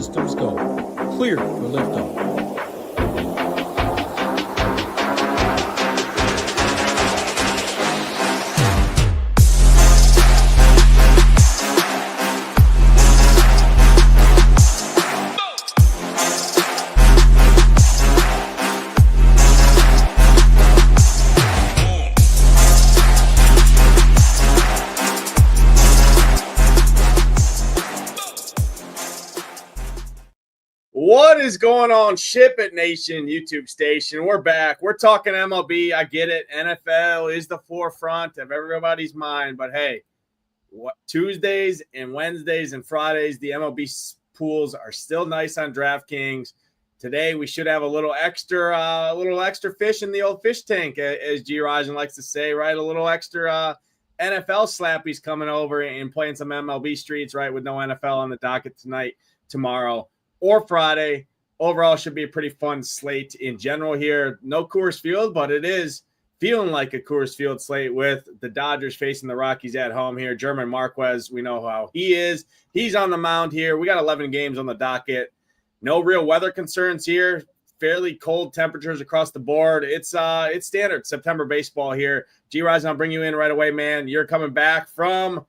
systems go. Clear for liftoff. What is going on, SHIPIT Nation YouTube station? We're back. We're talking MLB. I get it. NFL is the forefront of everybody's mind. But, hey, Tuesdays and Wednesdays and Fridays, the MLB pools are still nice on DraftKings. Today, we should have a little extra fish in the old fish tank, as Gyiraszin likes to say, right? A little extra NFL slappies coming over and playing some MLB streets, right, with no NFL on the docket tonight, tomorrow, or Friday. Overall, should be a pretty fun slate in general here. No Coors Field, but it is feeling like a Coors Field slate with the Dodgers facing the Rockies at home here. German Marquez, we know how he is. He's on the mound here. We got 11 games on the docket. No real weather concerns here. Fairly cold temperatures across the board. It's standard September baseball here. Gyiraszin, I'll bring you in right away, man. You're coming back from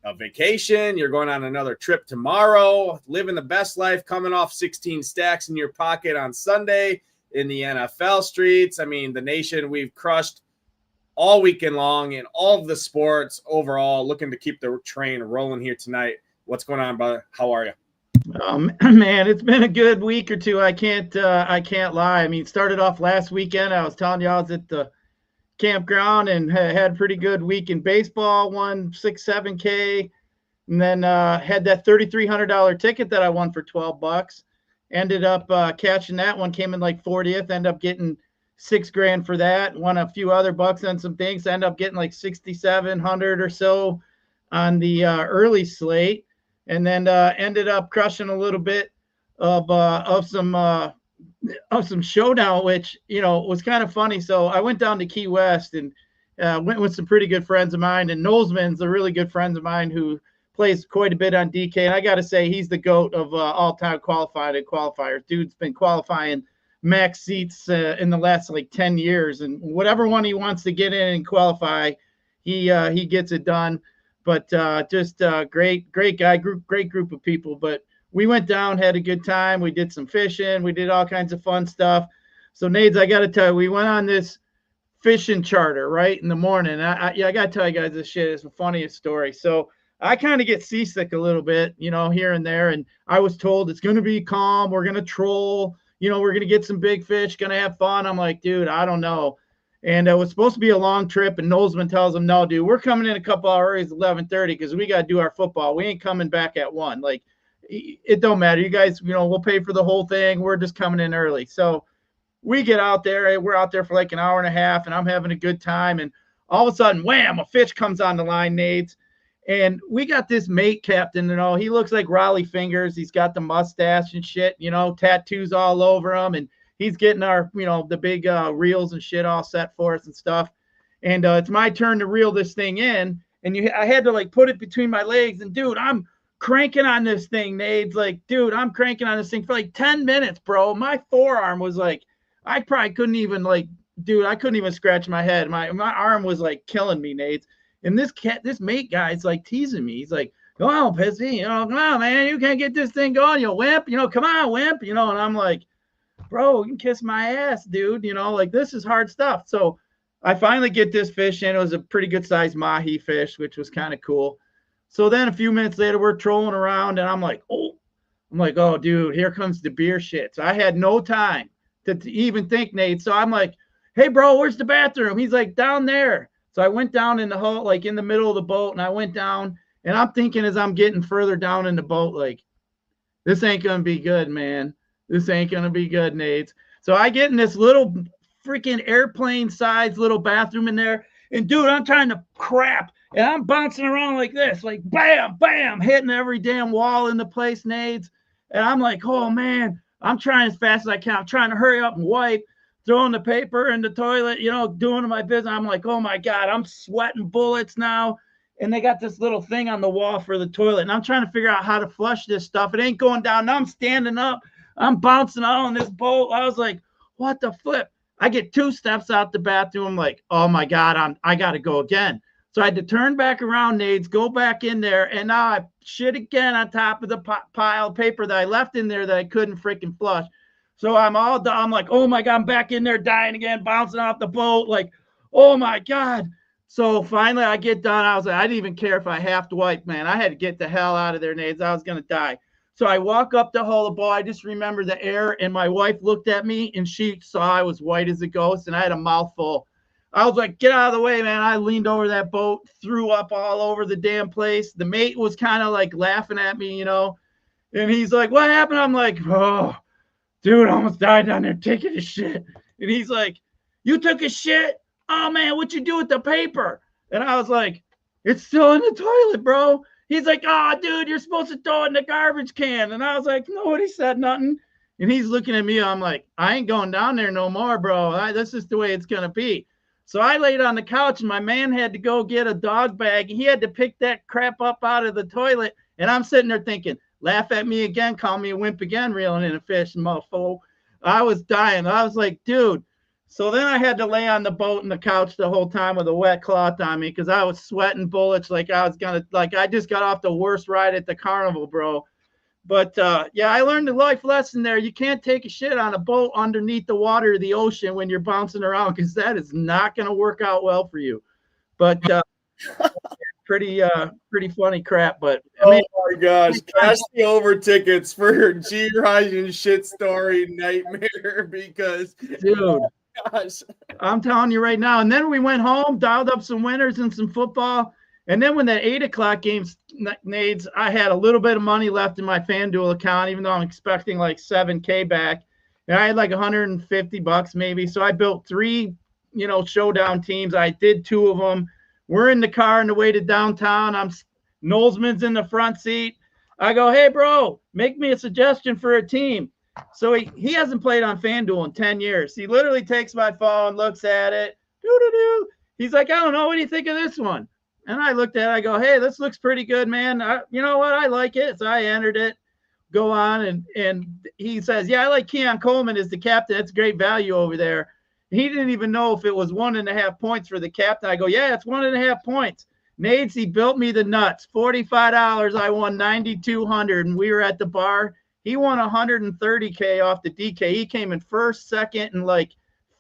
a vacation. You're going on another trip tomorrow, living the best life, coming off 16 stacks in your pocket on Sunday in the NFL streets. I mean, the nation, we've crushed all weekend long in all of the sports overall, looking to keep the train rolling here tonight. What's going on, brother? How are you? Man, it's been a good week or two. I can't lie. I mean, started off last weekend. I was telling you I was at the campground and had a pretty good week in baseball, won 6-7K, and then had that $3,300 ticket that I won for $12. Ended up catching that one, came in like 40th, ended up getting $6,000 for that, won a few other bucks on some things, ended up getting like 6,700 or so on the early slate, and then ended up crushing a little bit of some showdown, which, you know, was kind of funny. So I went down to Key West and went with some pretty good friends of mine, and Nolesman's a really good friend of mine who plays quite a bit on DK, and I got to say he's the GOAT of all-time qualified and qualifiers. Dude's been qualifying max seats in the last like 10 years, and whatever one he wants to get in and qualify, he gets it done. But just great guy, great group of people. But we went down, had a good time. We did some fishing. We did all kinds of fun stuff. So, Nades, I got to tell you, we went on this fishing charter, right, in the morning. I got to tell you guys this shit. It's the funniest story. So I kind of get seasick a little bit, you know, here and there. And I was told it's going to be calm. We're going to troll. You know, we're going to get some big fish, going to have fun. I'm like, dude, I don't know. And it was supposed to be a long trip. And Nolesman tells him, no, dude, we're coming in a couple hours, 11:30, because we got to do our football. We ain't coming back at 1. Like, it don't matter. You guys, you know, we'll pay for the whole thing. We're just coming in early. So we get out there. We're out there for like an hour and a half, and I'm having a good time. And all of a sudden, wham, a fish comes on the line, Nades. And we got this mate captain, you know, he looks like Raleigh Fingers. He's got the mustache and shit, you know, tattoos all over him. And he's getting our, you know, the big reels and shit all set for us and stuff. And it's my turn to reel this thing in. And I had to like put it between my legs. And dude, I'm cranking on this thing, Nades. Like, dude, I'm cranking on this thing for like 10 minutes, bro. My forearm was like, I probably couldn't even like, dude, I couldn't even scratch my head. My arm was like killing me, Nades. And this mate guy's like teasing me. He's like, come on, Pissy, you know, come on, man, you can't get this thing going, you wimp, you know, come on, wimp, you know. And I'm like, bro, you can kiss my ass, dude, you know, like this is hard stuff. So I finally get this fish in. It was a pretty good sized mahi fish, which was kind of cool. So then a few minutes later, we're trolling around, and I'm like, oh, dude, here comes the beer shit. So I had no time to even think, Nate. So I'm like, hey, bro, where's the bathroom? He's like, down there. So I went down in the hull, like in the middle of the boat, and I went down, and I'm thinking as I'm getting further down in the boat, like, this ain't going to be good, man. This ain't going to be good, Nate. So I get in this little freaking airplane-sized little bathroom in there, and, dude, I'm trying to crap, and I'm bouncing around like this, like, bam, bam, hitting every damn wall in the place, Nades. And I'm like, oh, man, I'm trying as fast as I can. I'm trying to hurry up and wipe, throwing the paper in the toilet, you know, doing my business. I'm like, oh, my God, I'm sweating bullets now. and they got this little thing on the wall for the toilet. And I'm trying to figure out how to flush this stuff. It ain't going down. Now I'm standing up. I'm bouncing out on this boat. I was like, what the flip? I get 2 steps out the bathroom. I'm like, oh my God, I got to go again. So I had to turn back around, Nades, go back in there. And now I shit again on top of the pile of paper that I left in there that I couldn't freaking flush. So I'm all done. I'm like, oh my God, I'm back in there dying again, bouncing off the boat. Like, oh my God. So finally I get done. I was like, I didn't even care if I have to wipe, man. I had to get the hell out of there, Nades. I was going to die. So I walk up the hole of the boat. I just remember the air, and my wife looked at me, and she saw I was white as a ghost, and I had a mouthful. I was like, get out of the way, man. I leaned over that boat, threw up all over the damn place. The mate was kind of like laughing at me, you know, and he's like, what happened? I'm like, oh, dude, I almost died down there taking a shit. And he's like, you took a shit? Oh, man, what you do with the paper? And I was like, it's still in the toilet, bro. He's like, oh, dude, you're supposed to throw it in the garbage can. And I was like, nobody said nothing. And he's looking at me. I'm like, I ain't going down there no more, bro. This is the way it's going to be. So I laid on the couch, and my man had to go get a dog bag. He had to pick that crap up out of the toilet. And I'm sitting there thinking, laugh at me again, call me a wimp again, reeling in a fish, mofo. I was dying. I was like, dude. So then I had to lay on the boat and the couch the whole time with a wet cloth on me because I was sweating bullets like I just got off the worst ride at the carnival, bro. But, yeah, I learned a life lesson there. You can't take a shit on a boat underneath the water of the ocean when you're bouncing around because that is not going to work out well for you. But pretty funny crap. But I mean, oh, my gosh. Cash the over tickets for Gyiraszin shit story nightmare because – dude. Gosh. I'm telling you right now. And then we went home, dialed up some winners and some football. And then when that 8 o'clock games, Nades, I had a little bit of money left in my FanDuel account, even though I'm expecting like $7K back. And I had like $150 maybe. So I built 3, showdown teams. I did 2 of them. We're in the car on the way to downtown. Nolesman's in the front seat. I go, hey, bro, make me a suggestion for a team. So he hasn't played on FanDuel in 10 years. He literally takes my phone, looks at it. Doo-doo-doo. He's like, I don't know. What do you think of this one? And I looked at it. I go, hey, this looks pretty good, man. You know what? I like it. So I entered it. Go on. And he says, yeah, I like Keon Coleman as the captain. That's great value over there. He didn't even know if it was 1.5 points for the captain. I go, yeah, it's 1.5 points. Nades, he built me the nuts. $45. I won $9,200. And we were at the bar. He won $130K off the DK. He came in first, second, and like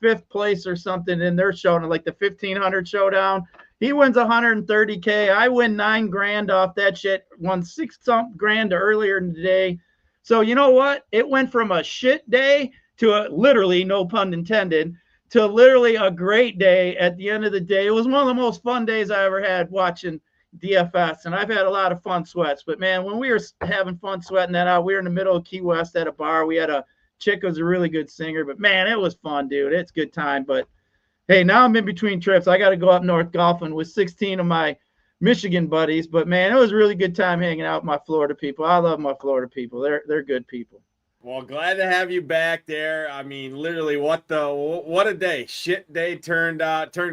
5th place or something in their showdown, like the 1,500 showdown. He wins $130K. I win $9,000 off that shit. Won $6-something grand earlier in the day. So you know what? It went from a shit day to a literally, no pun intended, to literally a great day at the end of the day. It was one of the most fun days I ever had watching DFS, and I've had a lot of fun sweats. But, man, when we were having fun sweating that out, we were in the middle of Key West at a bar. We had a chick who was a really good singer. But, man, it was fun, dude. It's a good time. But, hey, now I'm in between trips. I got to go up north golfing with 16 of my Michigan buddies. But, man, it was a really good time hanging out with my Florida people. I love my Florida people. They're good people. Well, glad to have you back there. I mean, literally, what a day! Shit day turned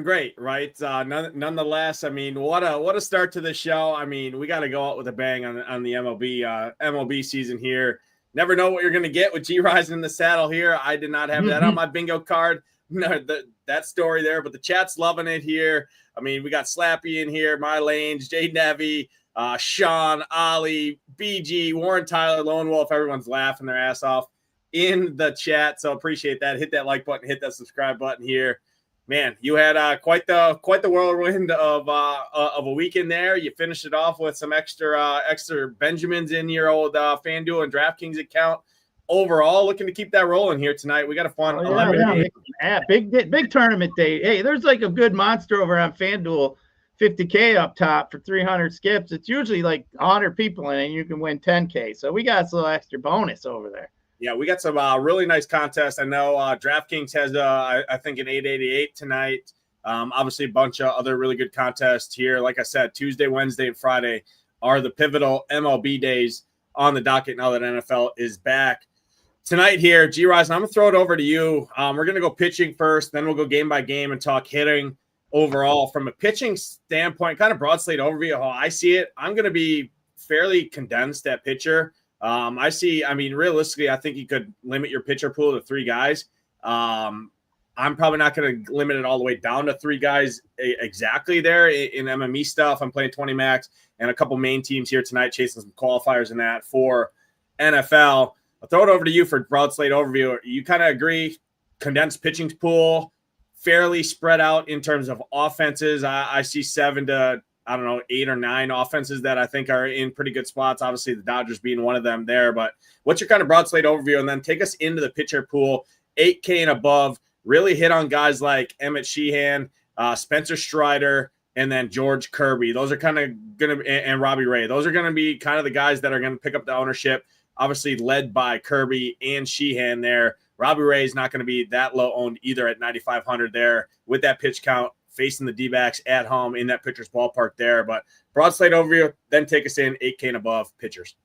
great, right? Nonetheless, I mean, what a start to the show. I mean, we got to go out with a bang on the MLB season here. Never know what you're going to get with Gyiraszin in the saddle here. I did not have that on my bingo card. No, that story there, but the chat's loving it here. I mean, we got Slappy in here, My Lanes, Jay Nevy, Sean, Ollie, BG, Warren Tyler, Lone Wolf. Everyone's laughing their ass off in the chat, so appreciate that. Hit that like button, hit that subscribe button here. Man, you had quite the whirlwind of a weekend there. You finished it off with some extra Benjamins in your old FanDuel and DraftKings account. Overall, looking to keep that rolling here tonight. We got a fun 11 big tournament day. Hey, there's like a good monster over on FanDuel. 50K up top for 300 skips. It's usually like 100 people in it, and you can win 10K. So we got a little extra bonus over there. Yeah, we got some really nice contests. I know DraftKings has, I think, an 888 tonight. Obviously, a bunch of other really good contests here. Like I said, Tuesday, Wednesday, and Friday are the pivotal MLB days on the docket now that NFL is back. Tonight here, Gyiraszin, I'm going to throw it over to you. We're going to go pitching first, then we'll go game by game and talk hitting. overall. From a pitching standpoint, kind of broad slate overview of how I see it, I'm going to be fairly condensed at pitcher. Realistically, I think you could limit your pitcher pool to 3 guys. I'm probably not going to limit it all the way down to 3 guys exactly there in MME stuff. I'm playing 20 max and a couple main teams here tonight, chasing some qualifiers in that for NFL. I'll throw it over to you for broad slate overview. You kind of agree, condensed pitching pool, fairly spread out in terms of offenses. I see 7 to, 8 or 9 offenses that I think are in pretty good spots. Obviously, the Dodgers being one of them there. But what's your kind of broad slate overview? And then take us into the pitcher pool, 8K and above. Really hit on guys like Emmett Sheehan, Spencer Strider, and then George Kirby. Those are kind of going to – and Robbie Ray. Those are going to be kind of the guys that are going to pick up the ownership, obviously led by Kirby and Sheehan there. Robbie Ray is not going to be that low owned either at 9,500 there with that pitch count, facing the D-backs at home in that pitcher's ballpark there. But broad slate overview, then take us in 8K and above pitchers.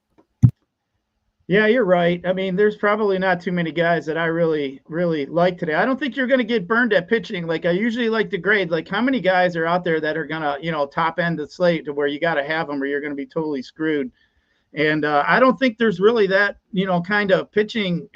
Yeah, you're right. I mean, there's probably not too many guys that I really, really like today. I don't think you're going to get burned at pitching. Like I usually like to grade, like how many guys are out there that are going to, top end the slate to where you got to have them or you're going to be totally screwed. And I don't think there's really that, kind of pitching,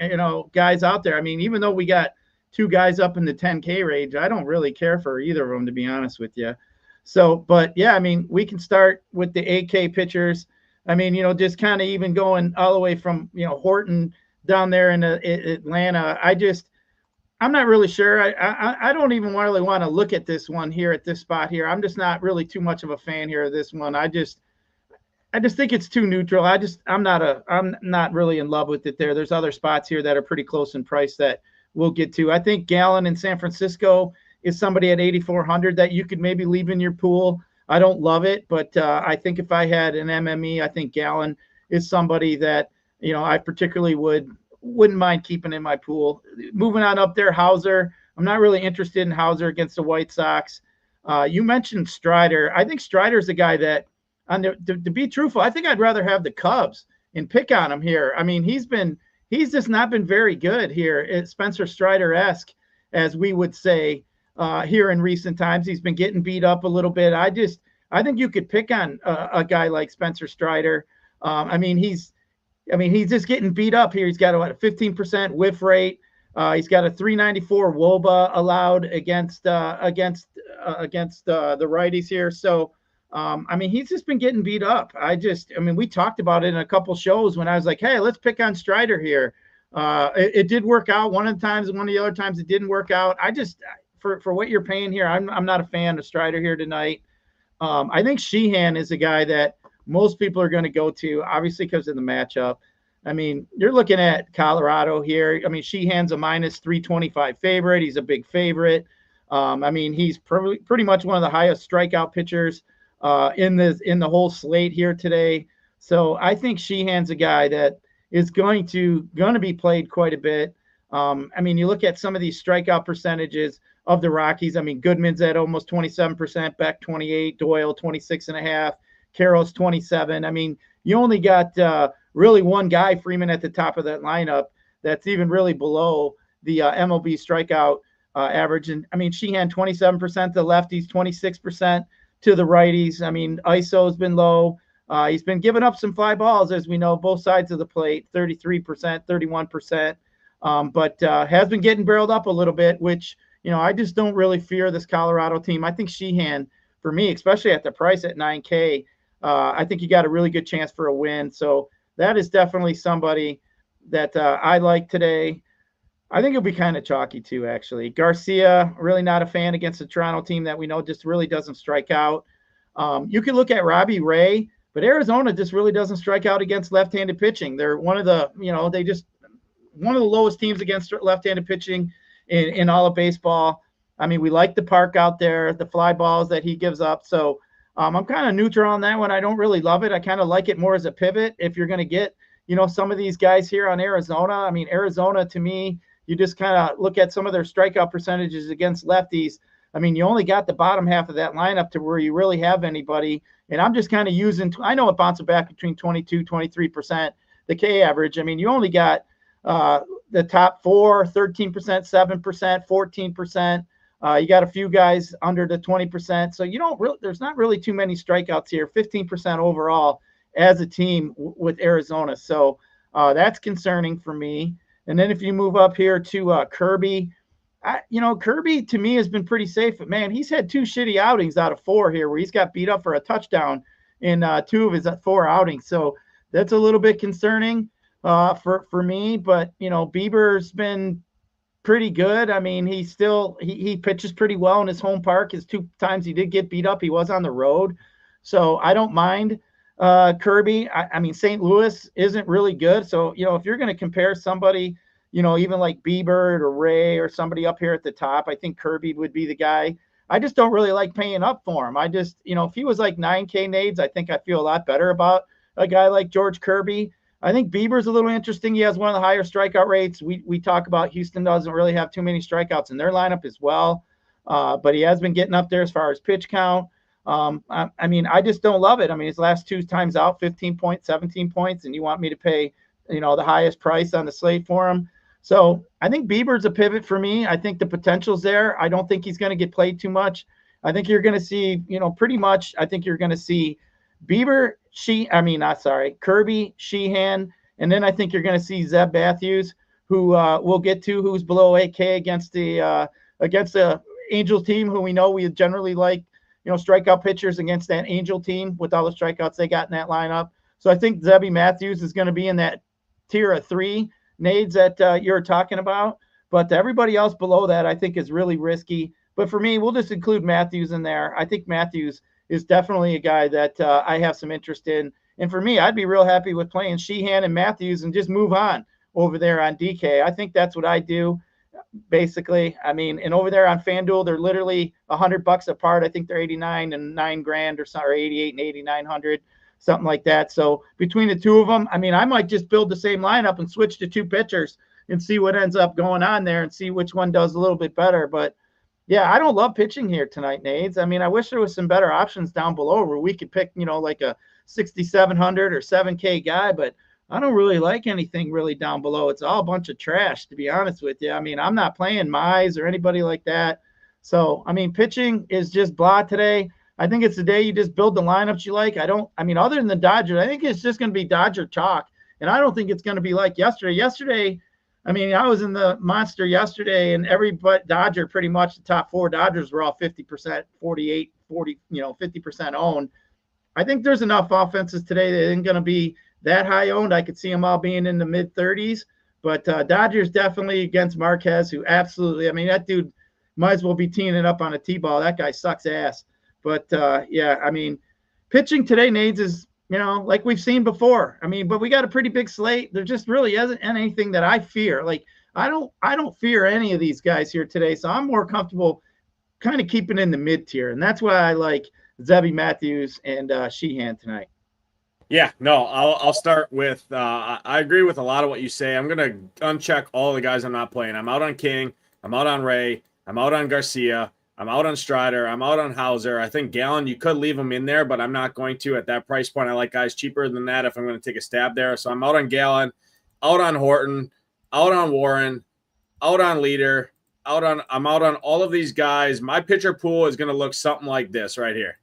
guys out there. I mean, even though we got 2 guys up in the 10K range, I don't really care for either of them, to be honest with you. So, but yeah, I mean, we can start with the 8K pitchers. I mean, just kind of even going all the way from, Horton down there in Atlanta. I'm not really sure. I don't even really want to look at this one here at this spot here. I'm just not really too much of a fan here of this one. I just think it's too neutral. I'm not really in love with it there. There's other spots here that are pretty close in price that we'll get to. I think Gallen in San Francisco is somebody at 8,400 that you could maybe leave in your pool. I don't love it, but I think if I had an MME, I think Gallen is somebody that, I particularly wouldn't mind keeping in my pool. Moving on up there, Hauser. I'm not really interested in Hauser against the White Sox. You mentioned Strider. I think Strider's a guy that, to be truthful, I think I'd rather have the Cubs and pick on him here. I mean, he's just not been very good here. It's Spencer Strider-esque, as we would say. Here in recent times, he's been getting beat up a little bit. I think you could pick on a guy like Spencer Strider. He's just getting beat up here. He's got a 15% whiff rate. He's got a 394 WOBA allowed against the righties here. So, he's just been getting beat up. We talked about it in a couple shows when I was like, hey, let's pick on Strider here. It did work out one of the times, and one of the other times it didn't work out. For what you're paying here, I'm not a fan of Strider here tonight. I think Sheehan is a guy that most people are going to go to, obviously because of the matchup. I mean, you're looking at Colorado here. I mean, Sheehan's a minus 325 favorite. He's a big favorite. He's pretty much one of the highest strikeout pitchers in the whole slate here today. So I think Sheehan's a guy that is going to be played quite a bit. You look at some of these strikeout percentages of the Rockies. I mean, Goodman's at almost 27%, Beck 28, Doyle 26.5, Carroll's 27. I mean, you only got really one guy, Freeman, at the top of that lineup that's even really below the MLB strikeout average. And Sheehan 27% to the lefties, 26% to the righties. ISO has been low. He's been giving up some fly balls, as we know, both sides of the plate, 33%, 31%. But has been getting barreled up a little bit, which, I just don't really fear this Colorado team. I think Sheehan, for me, especially at the price at 9K, I think you got a really good chance for a win. So that is definitely somebody that I like today. I think it'll be kind of chalky too, actually. Garcia, really not a fan against the Toronto team that we know just really doesn't strike out. You can look at Robbie Ray, but Arizona just really doesn't strike out against left-handed pitching. They're one of the, one of the lowest teams against left-handed pitching in all of baseball. We like the park out there, the fly balls that he gives up. So I'm kind of neutral on that one. I don't really love it. I kind of like it more as a pivot. If you're going to get, some of these guys here on Arizona, Arizona to me, you just kind of look at some of their strikeout percentages against lefties. You only got the bottom half of that lineup to where you really have anybody. And I'm just kind of using, I know it bounces back between 22, 23%, the K average. You only got the top 4, 13%, 7%, 14%. You got a few guys under the 20%. So there's not really too many strikeouts here, 15% overall as a team with Arizona. So that's concerning for me. And then if you move up here to Kirby, Kirby to me has been pretty safe, but man, he's had 2 shitty outings out of 4 here where he's got beat up for a touchdown in 2 of his 4 outings. So that's a little bit concerning for me. But, Bieber's been pretty good. I mean, he pitches pretty well in his home park. His 2 times he did get beat up, he was on the road. So I don't mind Kirby. I mean, St. Louis isn't really good. So, if you're going to compare somebody, even like Bieber or Ray or somebody up here at the top, I think Kirby would be the guy. I just don't really like paying up for him. I just, if he was like 9K nades, I think I feel a lot better about a guy like George Kirby. I think Bieber's a little interesting. He has one of the higher strikeout rates. We talk about Houston doesn't really have too many strikeouts in their lineup as well. But he has been getting up there as far as pitch count. I mean, I just don't love it. I mean, his last 2 times out, 15 points, 17 points, and you want me to pay, the highest price on the slate for him. So I think Bieber's a pivot for me. I think the potential's there. I don't think he's going to get played too much. I think you're going to see, pretty much, I think you're going to see Kirby, Sheehan, and then I think you're going to see Zeb Matthews, who we'll get to, who's below 8K against the Angels team, who we know we generally like, strikeout pitchers against that Angel team with all the strikeouts they got in that lineup. So I think Zebby Matthews is going to be in that tier of 3 nades that you're talking about. But everybody else below that, I think, is really risky. But for me, we'll just include Matthews in there. I think Matthews is definitely a guy that I have some interest in. And for me, I'd be real happy with playing Sheehan and Matthews and just move on over there on DK. I think that's what I do, basically. I mean, and over there on FanDuel, they're literally $100 apart. I think they're 89 and $9,000 or 88 and 8,900, something like that. So between the 2 of them, I mean, I might just build the same lineup and switch to 2 pitchers and see what ends up going on there and see which one does a little bit better. But yeah, I don't love pitching here tonight, Nades. I mean, I wish there was some better options down below where we could pick, like a 6,700 or 7K guy, but I don't really like anything really down below. It's all a bunch of trash, to be honest with you. I mean, I'm not playing Mize or anybody like that. So, I mean, pitching is just blah today. I think it's the day you just build the lineups you like. Other than the Dodgers, I think it's just going to be Dodger chalk. And I don't think it's going to be like yesterday. Yesterday, I mean, I was in the monster yesterday, and every but Dodger, pretty much the top 4 Dodgers were all 50%, 48, 40, 50% owned. I think there's enough offenses today that isn't going to be that high owned. I could see them all being in the mid 30s, but Dodgers definitely against Marquez, who absolutely, I mean, that dude might as well be teeing it up on a T-ball. That guy sucks ass. But yeah, I mean, pitching today, Nades, is, like we've seen before. I mean, but we got a pretty big slate. There just really isn't anything that I fear. Like, I don't fear any of these guys here today. So I'm more comfortable kind of keeping in the mid tier. And that's why I like Zebby Matthews and Sheehan tonight. Yeah, no, I'll start with I agree with a lot of what you say. I'm going to uncheck all the guys I'm not playing. I'm out on King. I'm out on Ray. I'm out on Garcia. I'm out on Strider. I'm out on Hauser. I think Gallon, you could leave him in there, but I'm not going to at that price point. I like guys cheaper than that if I'm going to take a stab there. So I'm out on Gallon, out on Horton, out on Warren, out on Leader, I'm out on all of these guys. My pitcher pool is going to look something like this right here.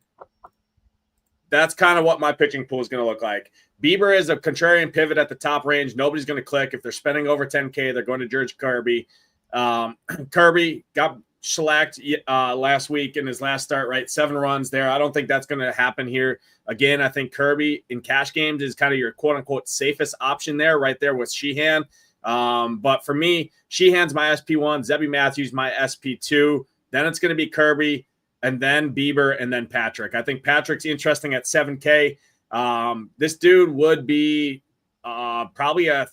That's kind of what my pitching pool is going to look like. Bieber is a contrarian pivot at the top range. Nobody's going to click. If they're spending over 10K, they're going to George Kirby. Kirby got shellacked last week in his last start, right? 7 runs there. I don't think that's going to happen here. Again, I think Kirby in cash games is kind of your quote-unquote safest option there, right there with Sheehan. But for me, Sheehan's my SP1, Zebby Matthews my SP2. Then it's going to be Kirby, and then Bieber, and then Patrick. I think Patrick's interesting at 7K. This dude would be probably a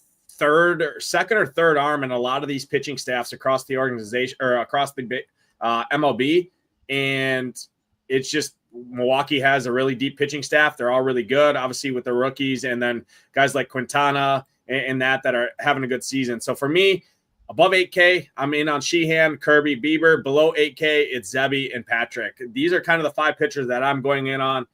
second or third arm in a lot of these pitching staffs across the organization or across the MLB. And it's just Milwaukee has a really deep pitching staff. They're all really good, obviously, with the rookies, and then guys like Quintana and that are having a good season. So for me, above 8K, I'm in on Sheehan, Kirby, Bieber. Below 8K, it's Zebby and Patrick. These are kind of the 5 pitchers that I'm going in on.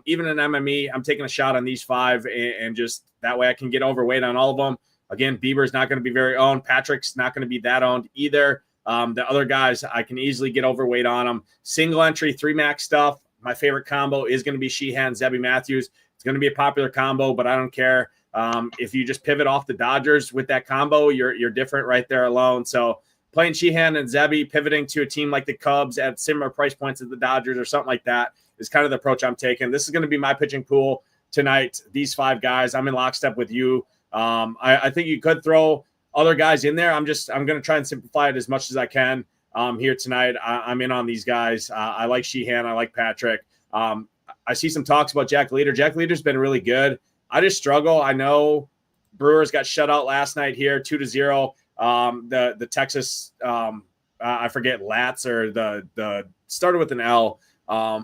Even in MME, I'm taking a shot on these 5, and just that way I can get overweight on all of them. Again, Bieber's not going to be very owned. Patrick's not going to be that owned either. The other guys, I can easily get overweight on them. Single entry, 3-max stuff. My favorite combo is going to be Sheehan, Zebby Matthews. It's going to be a popular combo, but I don't care. If you just pivot off the Dodgers with that combo, you're different right there alone. So playing Sheehan and Zebby, pivoting to a team like the Cubs at similar price points as the Dodgers or something like that is kind of the approach I'm taking. This is going to be my pitching pool tonight. These 5 guys, I'm in lockstep with you. I think you could throw other guys in there. I'm going to try and simplify it as much as I can here tonight. I'm in on these guys. I like Sheehan. I like Patrick. I see some talks about Jack Leader. Jack Leader's been really good. I just struggle. I know Brewers got shut out last night here, 2-0. The Texas, I forget, Lats or the started with an L,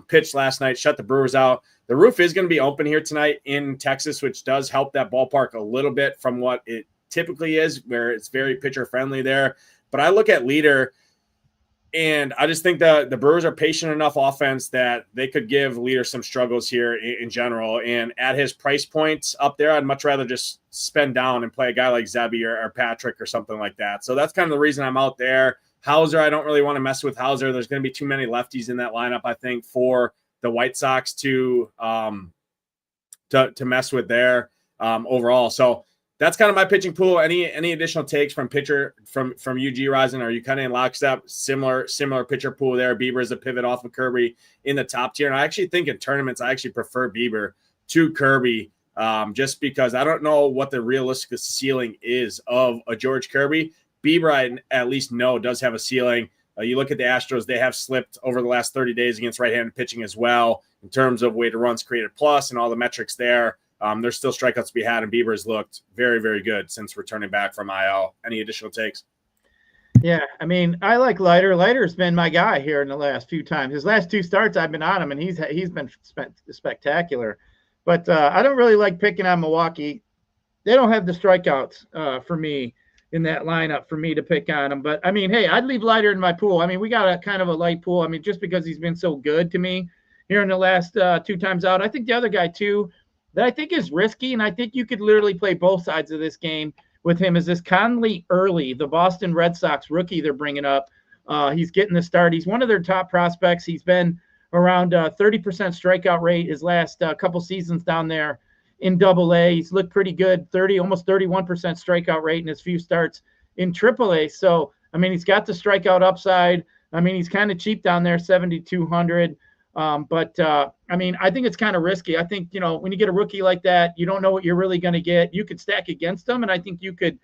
pitched last night, shut the Brewers out. The roof is going to be open here tonight in Texas, which does help that ballpark a little bit from what it typically is, where it's very pitcher friendly there. But I look at Leader, and I just think that the Brewers are patient enough offense that they could give Leader some struggles here in general. And at his price points up there, I'd much rather just spend down and play a guy like Zebby or Patrick or something like that. So that's kind of the reason I'm out there. Hauser, I don't really want to mess with Hauser. There's going to be too many lefties in that lineup, I think, for the White Sox to mess with there overall. So that's kind of my pitching pool. Any additional takes from pitcher from you, Gyiraszin? Are you kind of in lockstep? Similar pitcher pool there. Bieber is a pivot off of Kirby in the top tier. And I actually think in tournaments, I actually prefer Bieber to Kirby just because I don't know what the realistic ceiling is of a George Kirby. Bieber, I at least know, does have a ceiling. You look at the Astros, they have slipped over the last 30 days against right-handed pitching as well in terms of weighted runs created plus and all the metrics there. There's still strikeouts to be had, and Bieber's looked very, very good since returning back from IL. Any additional takes? Yeah, I mean, I like Leiter. Leiter's been my guy here in the last few times. His last 2 starts, I've been on him, and he's been spectacular. But I don't really like picking on Milwaukee. They don't have the strikeouts for me in that lineup for me to pick on them. But, I mean, hey, I'd leave Leiter in my pool. I mean, we got a kind of a light pool. I mean, just because he's been so good to me here in the last 2 times out. I think the other guy, too, that I think is risky, and I think you could literally play both sides of this game with him, is this Conley Early, the Boston Red Sox rookie they're bringing up. He's getting the start. He's one of their top prospects. He's been around 30% strikeout rate his last couple seasons down there in Double-A. He's looked pretty good, almost 31% strikeout rate in his few starts in Triple-A. So, I mean, he's got the strikeout upside. I mean, he's kind of cheap down there, 7,200. I mean, I think it's kind of risky. I think, when you get a rookie like that, you don't know what you're really going to get. You could stack against them, and I think you could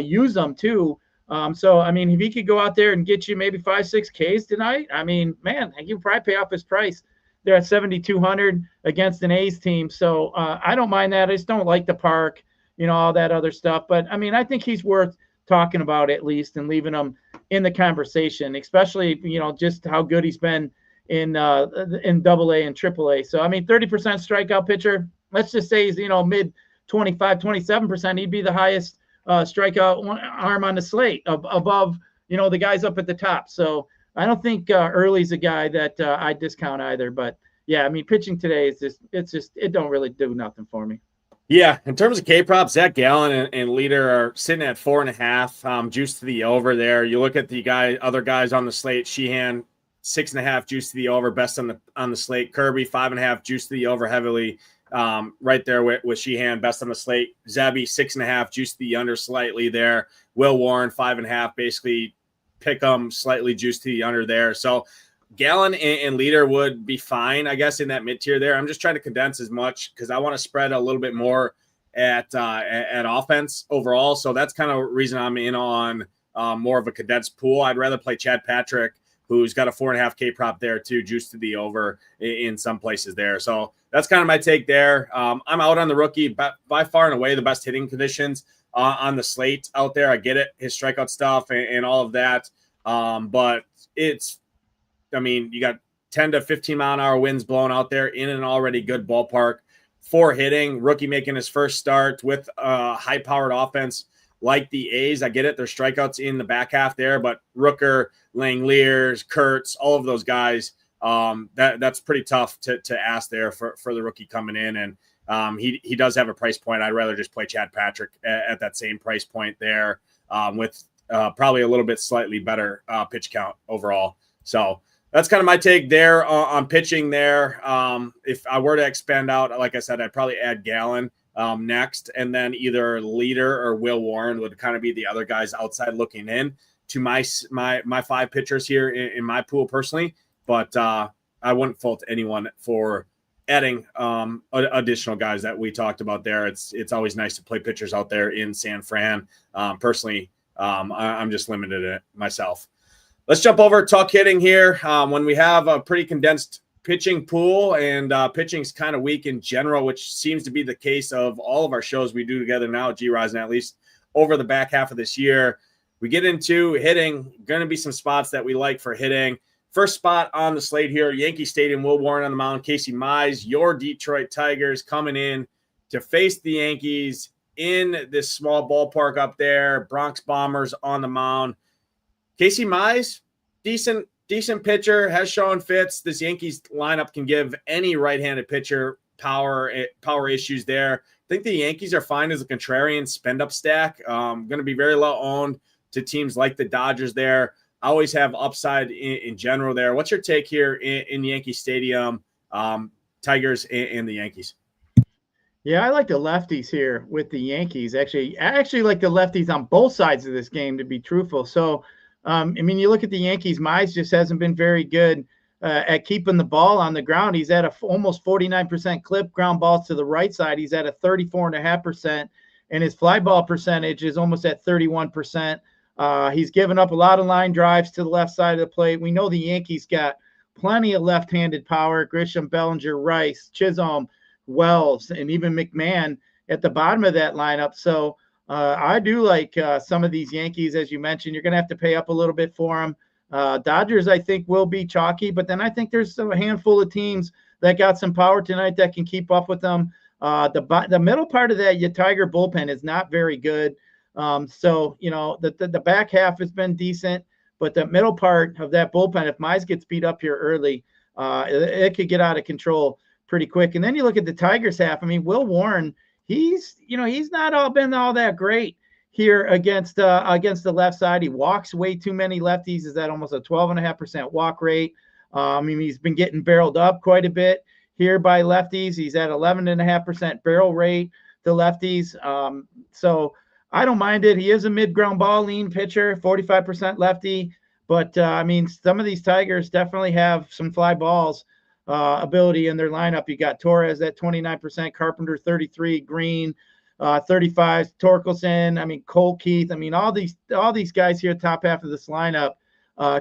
use them too. So, I mean, if he could go out there and get you maybe 5-6 Ks tonight, I mean, man, you probably pay off his price. They're at 7,200 against an A's team. So I don't mind that. I just don't like the park, all that other stuff. But, I mean, I think he's worth talking about at least and leaving him in the conversation, especially, just how good he's been in Double-A and Triple-A. So, I mean, 30% strikeout pitcher, let's just say he's, mid 25, 27%. He'd be the highest strikeout arm on the slate above, the guys up at the top. So I don't think Early's a guy that I discount either. But, yeah, I mean, pitching today is it don't really do nothing for me. Yeah, in terms of K-prop, Zach Gallen and Leader are sitting at 4.5, juice to the over there. You look at the other guys on the slate, Sheehan, 6.5 juice to the over, best on the slate. Kirby, 5.5 juice to the over heavily, right there with Sheehan, best on the slate. Zebby, 6.5 juice to the under slightly there. Will Warren, 5.5, basically pick them slightly juice to the under there. So Gallen and Leader would be fine, I guess, in that mid tier there. I'm just trying to condense as much because I want to spread a little bit more at offense overall. So that's kind of the reason I'm in on more of a condensed pool. I'd rather play Chad Patrick, who's got a 4.5K prop there too, juice to the over in some places there. So that's kind of my take there. I'm out on the rookie, by far and away the best hitting conditions on the slate out there. I get it, his strikeout stuff and all of that. But you got 10 to 15 mile an hour winds blowing out there in an already good ballpark for hitting. Rookie making his first start with a high powered offense like the A's. I get it. There's strikeouts in the back half there, but Rooker, Langeliers, Kurtz, all of those guys, that's pretty tough to ask there for the rookie coming in. And he does have a price point. I'd rather just play Chad Patrick at that same price point there with probably a little bit slightly better pitch count overall. So that's kind of my take there on pitching there. If I were to expand out, like I said, I'd probably add Gallen next, and then either Leader or Will Warren would kind of be the other guys outside looking in to my 5 pitchers here in my pool personally. But I wouldn't fault anyone for adding additional guys that we talked about there. It's always nice to play pitchers out there in San Fran. Personally, I'm just limited it myself. Let's jump over talk hitting here. When we have a pretty condensed pitching pool and pitching's kind of weak in general, which seems to be the case of all of our shows we do together now at Gyiraszin, at least over the back half of this year. We get into hitting, going to be some spots that we like for hitting. First spot on the slate here, Yankee Stadium, Will Warren on the mound, Casey Mize, your Detroit Tigers coming in to face the Yankees in this small ballpark up there. Bronx Bombers on the mound. Casey Mize, decent pitcher, has shown fits. This Yankees lineup can give any right-handed pitcher power issues there. I think the Yankees are fine as a contrarian spend-up stack. Going to be very low owned to teams like the Dodgers there. I always have upside in general there. What's your take here in Yankee Stadium, Tigers and the Yankees? Yeah, I like the lefties here with the Yankees. Actually, I actually like the lefties on both sides of this game, to be truthful. So, I mean, you look at the Yankees, Mize just hasn't been very good at keeping the ball on the ground. He's at almost 49% clip ground balls to the right side. He's at a 34.5%, and his fly ball percentage is almost at 31%. He's given up a lot of line drives to the left side of the plate. We know the Yankees got plenty of left-handed power. Grisham, Bellinger, Rice, Chisholm, Wells, and even McMahon at the bottom of that lineup. So I do like some of these Yankees, as you mentioned. You're going to have to pay up a little bit for them. Dodgers, I think, will be chalky, but then I think there's a handful of teams that got some power tonight that can keep up with them. The middle part of that, your Tiger bullpen is not very good. So, you know, the back half has been decent, but the middle part of that bullpen, if Mize gets beat up here early, it could get out of control pretty quick. And then you look at the Tigers half. I mean, Will Warren, he's not been all that great here against the left side. He walks way too many lefties. Is at almost a 12.5% walk rate. I mean, he's been getting barreled up quite a bit here by lefties. He's at 11.5% barrel rate to lefties. So I don't mind it. He is a mid-ground ball lean pitcher, 45% lefty. But, I mean, some of these Tigers definitely have some fly balls ability in their lineup. You got Torres at 29%, Carpenter 33, Green 35, Torkelson. I mean, Cole Keith. I mean, all these guys here, top half of this lineup,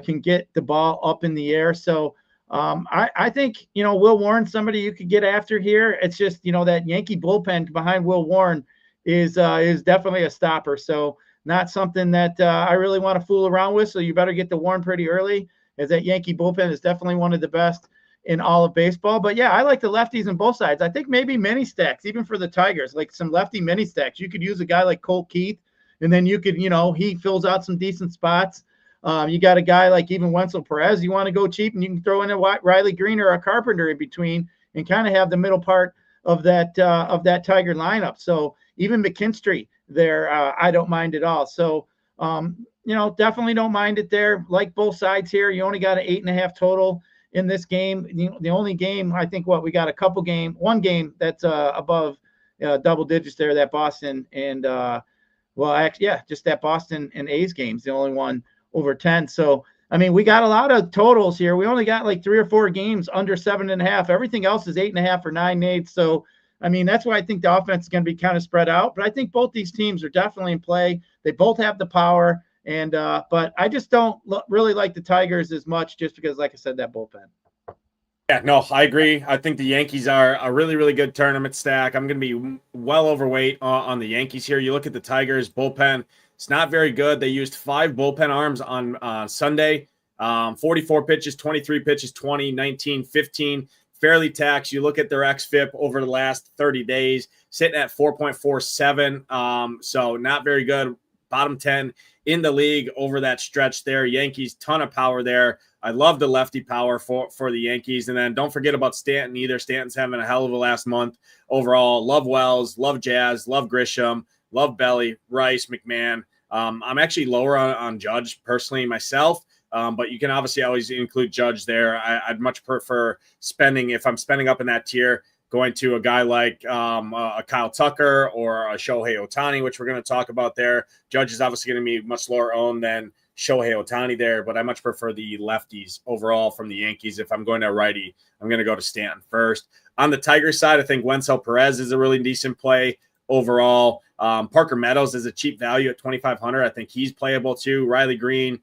can get the ball up in the air. So I think, you know, Will Warren, somebody you could get after here. It's just, you know, that Yankee bullpen behind Will Warren is definitely a stopper. So not something that I really want to fool around with. So you better get the Warren pretty early, as that Yankee bullpen is definitely one of the best in all of baseball. But yeah, I like the lefties on both sides. I think maybe mini stacks, even for the Tigers, like some lefty mini stacks. You could use a guy like Cole Keith, and then you could, you know, he fills out some decent spots. You got a guy like even Wenzel Perez. You want to go cheap, and you can throw in a Riley Green or a Carpenter in between, and kind of have the middle part of that Tiger lineup. So even McKinstry there, I don't mind at all. So you know, definitely don't mind it there. Like both sides here. You only got an 8.5 total in this game. The only game, I think, we got one game that's above double digits there, that Boston and just that Boston and A's game's the only one over 10. So, I mean, we got a lot of totals here. We only got like 3 or 4 games under 7.5. Everything else is 8.5 or 9.8. So, I mean, that's why I think the offense is going to be kind of spread out. But I think both these teams are definitely in play. They both have the power. And but I just don't really like the Tigers as much, just because, like I said, that bullpen. Yeah, no, I agree. I think the Yankees are a really, really good tournament stack. I'm going to be well overweight on the Yankees here. You look at the Tigers bullpen. It's not very good. They used 5 bullpen arms on Sunday. 44 pitches, 23 pitches, 20, 19, 15. Fairly taxed. You look at their xFIP over the last 30 days, sitting at 4.47. So not very good. Bottom 10 in the league over that stretch there. Yankees, ton of power there. I love the lefty power for the Yankees. And then don't forget about Stanton either. Stanton's having a hell of a last month overall. Love Wells, love Jazz, love Grisham, love Belly, Rice, McMahon. I'm actually lower on Judge personally myself. But you can obviously always include Judge there. I'd much prefer if I'm spending up in that tier, going to a guy like a Kyle Tucker or a Shohei Ohtani, which we're going to talk about there. Judge is obviously going to be much lower owned than Shohei Ohtani there, but I much prefer the lefties overall from the Yankees. If I'm going to a righty, I'm going to go to Stanton first. On the Tigers side, I think Wencel Perez is a really decent play overall. Parker Meadows is a cheap value at 2,500. I think he's playable too. Riley Green,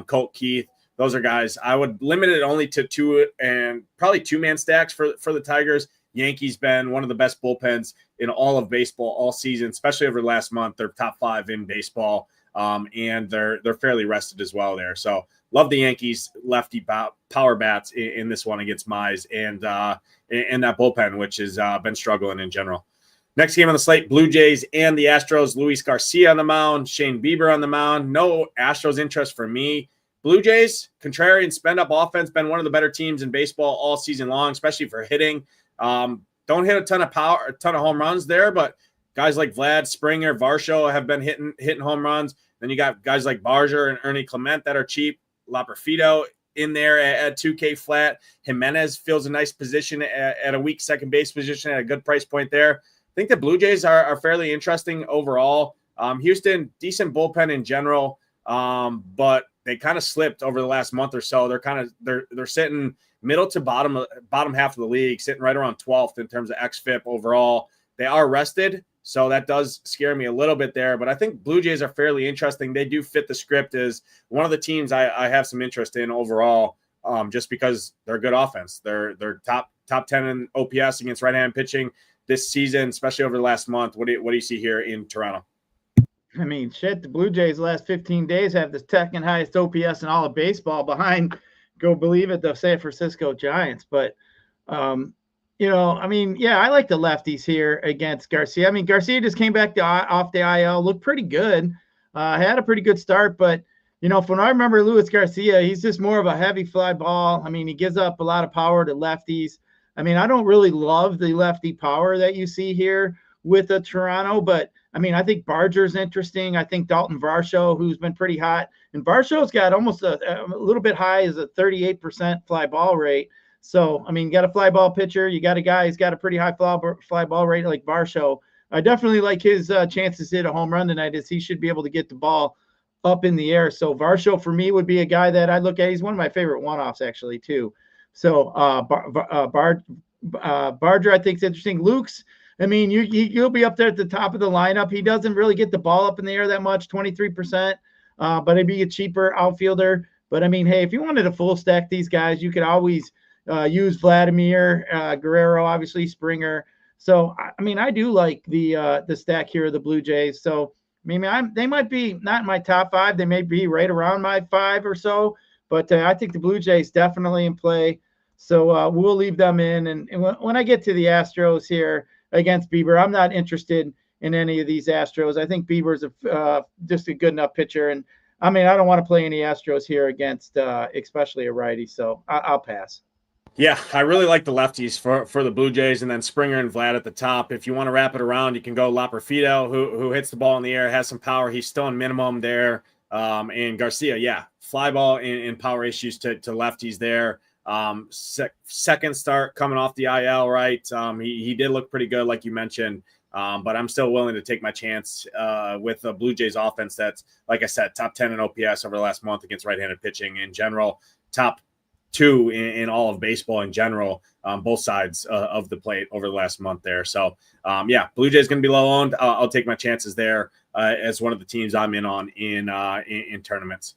Colt Keith. Those are guys. I would limit it only to two and probably two-man stacks for the Tigers. Yankees been one of the best bullpens in all of baseball all season, especially over the last month. They're top 5 in baseball, and they're fairly rested as well there. So love the Yankees lefty power bats in this one against Mize and that bullpen, which has been struggling in general. Next game on the slate, Blue Jays and the Astros. Luis Garcia on the mound, Shane Bieber on the mound. No Astros interest for me. Blue Jays, contrarian spend-up offense, been one of the better teams in baseball all season long, especially for hitting. Don't hit a ton of home runs there, but guys like Vlad, Springer, Varsho have been hitting home runs. Then you got guys like Barger and Ernie Clement that are cheap. Laperfido in there at 2K flat. Jimenez fills a nice position at a weak second base position at a good price point there. I think the Blue Jays are fairly interesting overall. Houston, decent bullpen in general, but they kind of slipped over the last month or so. They're sitting middle to bottom half of the league, sitting right around 12th in terms of xFIP overall. They are rested, so that does scare me a little bit there. But I think Blue Jays are fairly interesting. They do fit the script as one of the teams I have some interest in overall, just because they're good offense. They're top 10 in OPS against right-hand pitching this season, especially over the last month. What do you see here in Toronto? I mean, shit, the Blue Jays the last 15 days have the second highest OPS in all of baseball behind, go believe it, the San Francisco Giants. But, I mean, yeah, I like the lefties here against Garcia. I mean, Garcia just came back off the IL, looked pretty good, had a pretty good start. But, from what I remember Luis Garcia, he's just more of a heavy fly ball. I mean, he gives up a lot of power to lefties. I mean, I don't really love the lefty power that you see here with the Toronto, but I mean, I think Barger's interesting. I think Dalton Varsho, who's been pretty hot, and Varsho's got almost a little bit high as a 38% fly ball rate. So, I mean, you got a fly ball pitcher, you got a guy who's got a pretty high fly ball rate like Varsho. I definitely like his chances to hit a home run tonight, as he should be able to get the ball up in the air. So Varsho for me would be a guy that I look at. He's one of my favorite one-offs actually too. So Barger, I think, is interesting. Luke's, I mean, you'll be up there at the top of the lineup. He doesn't really get the ball up in the air that much, 23%, but it'd be a cheaper outfielder. But, I mean, hey, if you wanted to full stack these guys, you could always use Vladimir, Guerrero, obviously Springer. So, I mean, I do like the stack here of the Blue Jays. So, I mean, they might be not in my top 5. They may be right around my 5 or so. But I think the Blue Jays definitely in play. So we'll leave them in. And when I get to the Astros here against Bieber, I'm not interested in any of these Astros. I think Bieber's just a good enough pitcher. And, I mean, I don't want to play any Astros here against especially a righty. So I'll pass. Yeah, I really like the lefties for the Blue Jays, and then Springer and Vlad at the top. If you want to wrap it around, you can go Laperfido, who hits the ball in the air, has some power. He's still in minimum there. And Garcia, yeah, fly ball and power issues to lefties there. Second start coming off the IL, right? He did look pretty good, like you mentioned. But I'm still willing to take my chance with the Blue Jays offense that's, like I said, top 10 in OPS over the last month against right-handed pitching in general, top 2 in all of baseball in general, both sides of the plate over the last month there. So, yeah, Blue Jays going to be low owned. I'll take my chances there as one of the teams I'm in on in tournaments.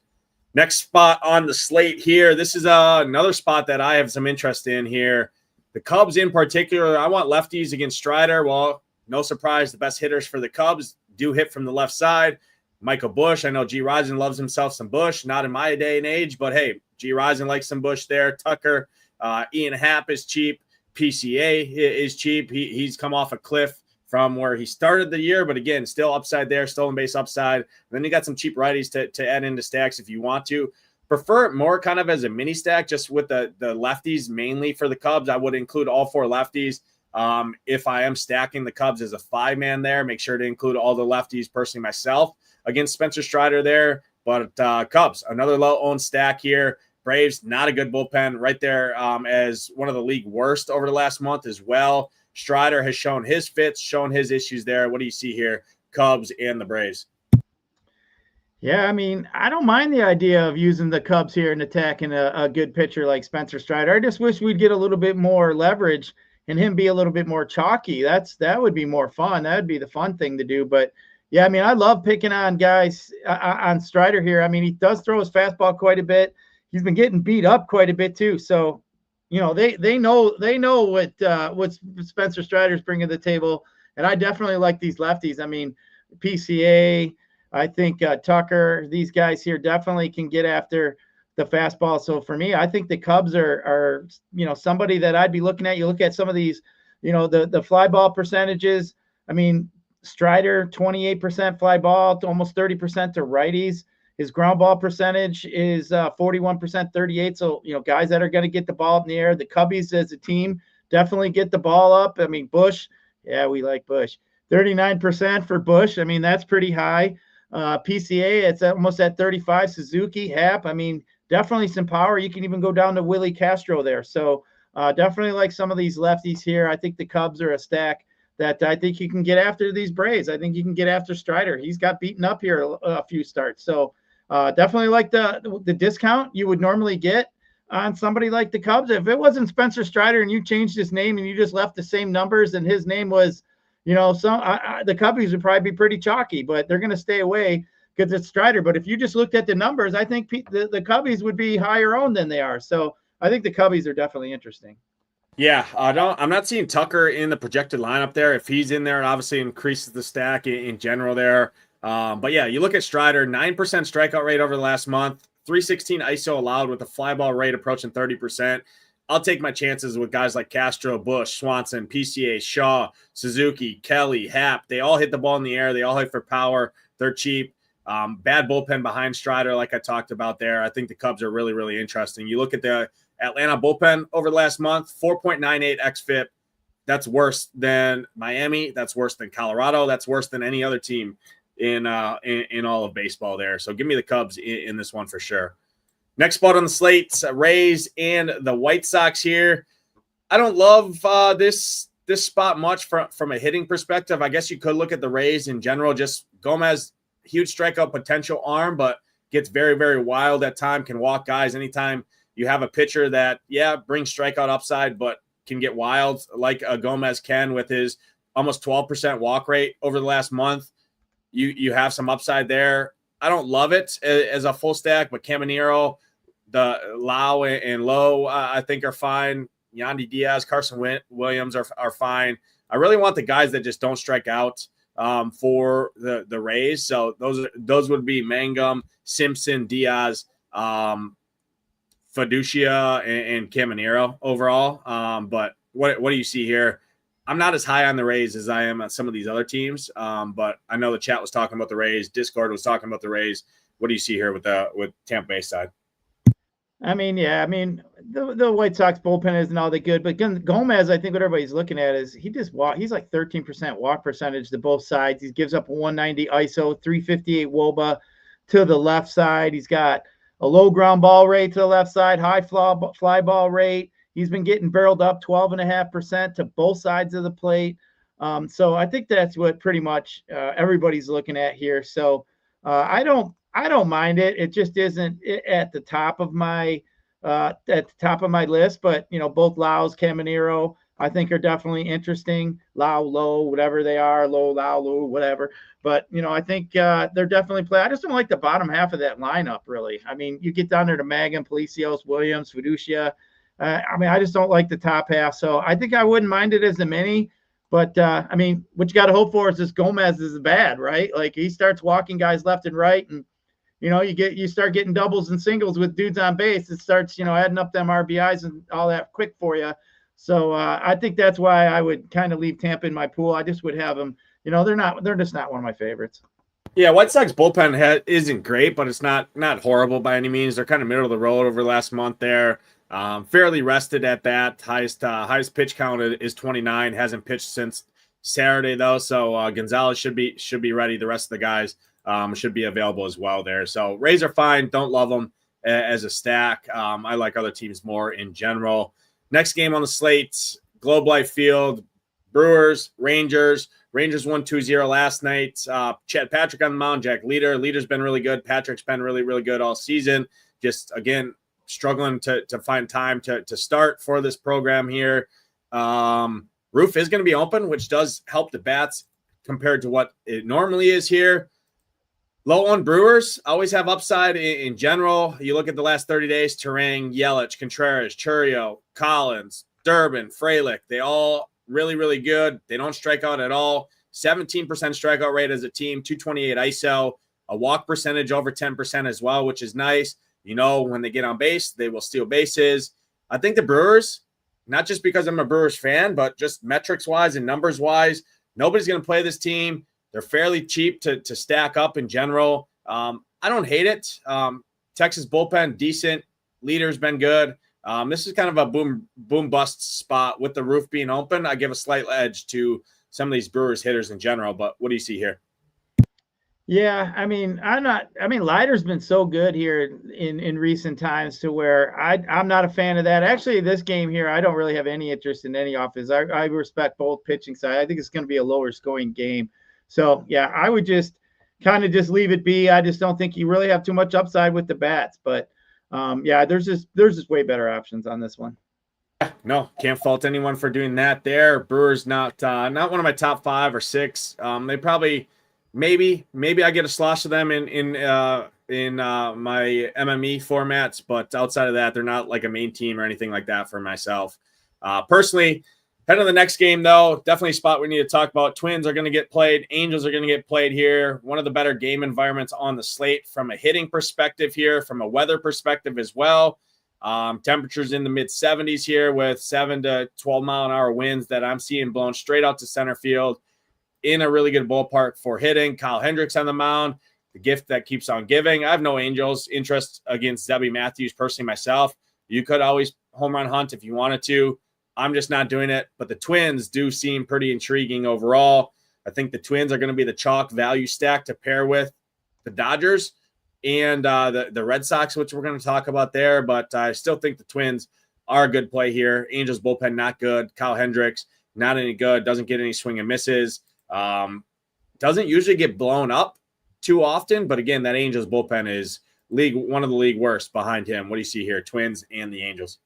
Next spot on the slate here. This is another spot that I have some interest in here. The Cubs in particular, I want lefties against Strider. Well, no surprise, the best hitters for the Cubs do hit from the left side. Michael Busch, I know Gyiraszin loves himself some Busch, not in my day and age, but hey, Gyiraszin likes some Busch there. Tucker, Ian Happ is cheap. PCA is cheap. He's come off a cliff from where he started the year, but again, still upside there, stolen base upside. And then you got some cheap righties to add into stacks if you want to. Prefer it more kind of as a mini stack, just with the lefties mainly for the Cubs. I would include all 4 lefties. If I am stacking the Cubs as a 5-man there, make sure to include all the lefties personally myself. against Spencer Strider there. But Cubs, another low-owned stack here. Braves, not a good bullpen, right there as one of the league worst over the last month as well. Strider has shown his fits, shown his issues there. What do you see here, Cubs and the Braves? Yeah, I mean, I don't mind the idea of using the Cubs here and attacking a good pitcher like Spencer Strider. I just wish we'd get a little bit more leverage and him be a little bit more chalky. That would be more fun. That would be the fun thing to do. But yeah, I mean, I love picking on guys on Strider here. I mean, he does throw his fastball quite a bit. He's been getting beat up quite a bit too. So, they know what Spencer Strider's bringing to the table. And I definitely like these lefties. I mean, PCA, I think Tucker, these guys here definitely can get after the fastball. So for me, I think the Cubs are somebody that I'd be looking at. You look at some of these, the fly ball percentages. I mean, Strider, 28% fly ball, to almost 30% to righties. His ground ball percentage is 41%, 38. So, guys that are going to get the ball up in the air. The Cubbies as a team definitely get the ball up. I mean, Bush, yeah, we like Bush. 39% for Bush. I mean, that's pretty high. PCA, it's almost at 35. Suzuki, Happ. I mean, definitely some power. You can even go down to Willie Castro there. So definitely like some of these lefties here. I think the Cubs are a stack that I think you can get after these Braves. I think you can get after Strider. He's got beaten up here a few starts. So definitely like the discount you would normally get on somebody like the Cubs. If it wasn't Spencer Strider and you changed his name and you just left the same numbers and his name was the Cubbies would probably be pretty chalky, but they're going to stay away because it's Strider. But if you just looked at the numbers, I think the Cubbies would be higher owned than they are. So I think the Cubbies are definitely interesting. Yeah, I'm not seeing Tucker in the projected lineup there. If he's in there, it obviously increases the stack in general there. But yeah, you look at Strider, 9% strikeout rate over the last month, 316 ISO allowed with a fly ball rate approaching 30%. I'll take my chances with guys like Castro, Bush, Swanson, PCA, Shaw, Suzuki, Kelly, Happ. They all hit the ball in the air. They all hit for power. They're cheap. Bad bullpen behind Strider, like I talked about there. I think the Cubs are really, really interesting. You look at the Atlanta bullpen over the last month, 4.98 xFIP. That's worse than Miami. That's worse than Colorado. That's worse than any other team in all of baseball there. So give me the Cubs in this one for sure. Next spot on the slate, Rays and the White Sox here. I don't love this spot much from a hitting perspective. I guess you could look at the Rays in general. Just Gomez, huge strikeout potential arm, but gets very, very wild at time, can walk guys anytime you have a pitcher that, brings strikeout upside, but can get wild like Gomez can with his almost 12% walk rate over the last month. You have some upside there. I don't love it as a full stack, but Caminero, the Lau and Lowe, I think are fine. Yandy Diaz, Carson Williams are fine. I really want the guys that just don't strike out for the Rays. So those would be Mangum, Simpson, Diaz, Fiducia, and Caminero overall. But what do you see here? I'm not as high on the Rays as I am on some of these other teams, but I know the chat was talking about the Rays. Discord was talking about the Rays. What do you see here with Tampa Bay side? I mean, the White Sox bullpen isn't all that good, but Gomez, I think what everybody's looking at is he's like 13% walk percentage to both sides. He gives up a 190 ISO, 358 WOBA to the left side. He's got a low ground ball rate to the left side, high fly ball rate. He's been getting barreled up 12.5% to both sides of the plate. So I think that's what pretty much everybody's looking at here. So I don't mind it. It just isn't at the top of my list. But both Lau's, Caminero, I think are definitely interesting. Lau, Low, whatever they are, Low, Lau, Low, whatever. But I think they're definitely play. I just don't like the bottom half of that lineup really. I mean, you get down there to Mangum, Palacios, Williams, Fiducia. I just don't like the top half. So I think I wouldn't mind it as a mini. But, what you got to hope for is this Gomez is bad, right? Like he starts walking guys left and right. And, you start getting doubles and singles with dudes on base. It starts, adding up them RBIs and all that quick for you. So I think that's why I would kind of leave Tampa in my pool. I just would have them. They're just not one of my favorites. Yeah, White Sox bullpen isn't great, but it's not horrible by any means. They're kind of middle of the road over the last month there. Fairly rested at bat. Highest pitch count is 29. Hasn't pitched since Saturday though, so Gonzalez should be ready. The rest of the guys should be available as well there. So Rays are fine. Don't love them as a stack. I like other teams more in general. Next game on the slate, Globe Life Field, Brewers, Rangers. Rangers won 2-0 last night. Chad Patrick on the mound, Jack Leader. Leader's been really good. Patrick's been really, really good all season. Just, again, struggling to find time to start for this program here. Roof is going to be open, which does help the bats compared to what it normally is here. Low on Brewers always have upside in general. You look at the last 30 days, Terang, Yelich, Contreras, Churio, Collins, Durbin, Frelick. They all really, really good. They don't strike out at all. 17% strikeout rate as a team, 228 ISO, a walk percentage over 10% as well, which is nice. You know, when they get on base, they will steal bases. I think the Brewers, not just because I'm a Brewers fan, but just metrics-wise and numbers-wise, nobody's going to play this team. They're fairly cheap to stack up in general. I don't hate it. Texas bullpen, decent. Leader's been good. This is kind of a boom bust spot with the roof being open. I give a slight edge to some of these Brewers hitters in general, but what do you see here? Yeah, I mean, Leiter's been so good here in recent times to where I'm not a fan of that. Actually, this game here, I don't really have any interest in any offense. I respect both pitching side. I think it's going to be a lower scoring game. So, yeah, I would just kind of just leave it be. I just don't think you really have too much upside with the bats. But, yeah, there's just way better options on this one. No, can't fault anyone for doing that there. Brewers not one of my top 5 or 6. They probably maybe I get a slosh of them in my MME formats, but outside of that, they're not like a main team or anything like that for myself. Personally, head to the next game, though, definitely a spot we need to talk about. Twins are going to get played. Angels are going to get played here. One of the better game environments on the slate from a hitting perspective here, from a weather perspective as well. Temperatures in the mid-70s here with 7 to 12 mile an hour winds that I'm seeing blown straight out to center field in a really good ballpark for hitting. Kyle Hendricks on the mound, the gift that keeps on giving. I have no Angels interest against Debbie Matthews personally myself. You could always home run hunt if you wanted to. I'm just not doing it. But the Twins do seem pretty intriguing overall. I think the Twins are going to be the chalk value stack to pair with the Dodgers and the Red Sox, which we're going to talk about there. But I still think the Twins are a good play here. Angels bullpen, not good. Kyle Hendricks, not any good. Doesn't get any swing and misses. Doesn't usually get blown up too often. But again, that Angels bullpen is one of the league worst behind him. What do you see here? Twins and the Angels.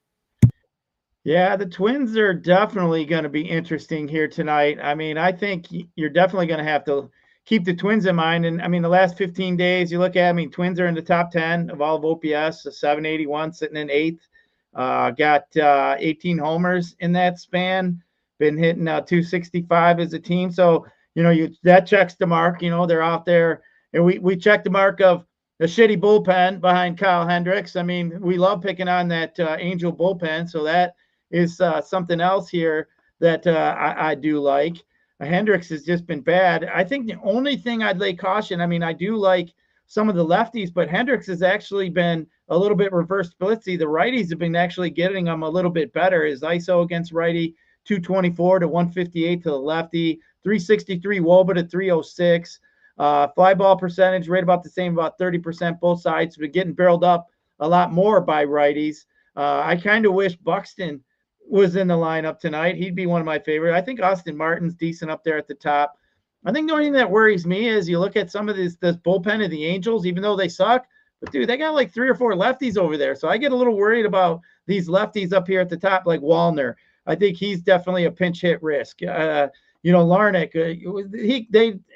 Yeah, the Twins are definitely going to be interesting here tonight. I mean, I think you're definitely going to have to keep the Twins in mind. And I mean, the last 15 days, you look at, I mean, Twins are in the top 10 of all of OPS, a 781 sitting in 8th. Got 18 homers in that span, been hitting 265 as a team. So, you know, that checks the mark. You know, they're out there. And we checked the mark of a shitty bullpen behind Kyle Hendricks. I mean, we love picking on that Angel bullpen. So that is something else here that I do like. Hendricks has just been bad. I think the only thing I'd lay caution, I mean, I do like some of the lefties, but Hendricks has actually been a little bit reverse splitsy. The righties have been actually getting him a little bit better. His ISO against righty, 224 to 158 to the lefty, 363 WOBA to 306. Fly ball percentage, right about the same, about 30% both sides. But getting barreled up a lot more by righties. I kind of wish Buxton was in the lineup tonight. He'd be one of my favorite. I think Austin Martin's decent up there at the top. I think the only thing that worries me is you look at some of this bullpen of the Angels, even though they suck, but dude, they got like 3 or 4 lefties over there. So I get a little worried about these lefties up here at the top, like Wallner. I think he's definitely a pinch hit risk. You know, Larnach,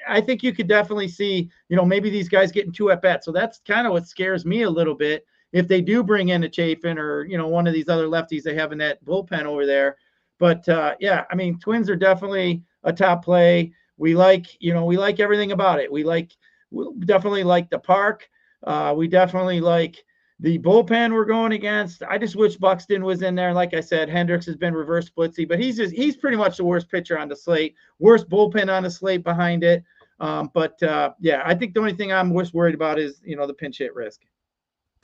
I think you could definitely see, you know, maybe these guys getting 2 at bats. So that's kind of what scares me a little bit. If they do bring in a Chafin or, you know, one of these other lefties they have in that bullpen over there. But, yeah, I mean, Twins are definitely a top play. We like everything about it. We definitely like the park. We definitely like the bullpen we're going against. I just wish Buxton was in there. Like I said, Hendricks has been reverse splitsy, but he's pretty much the worst pitcher on the slate, worst bullpen on the slate behind it. Yeah, I think the only thing I'm most worried about is, you know, the pinch hit risk.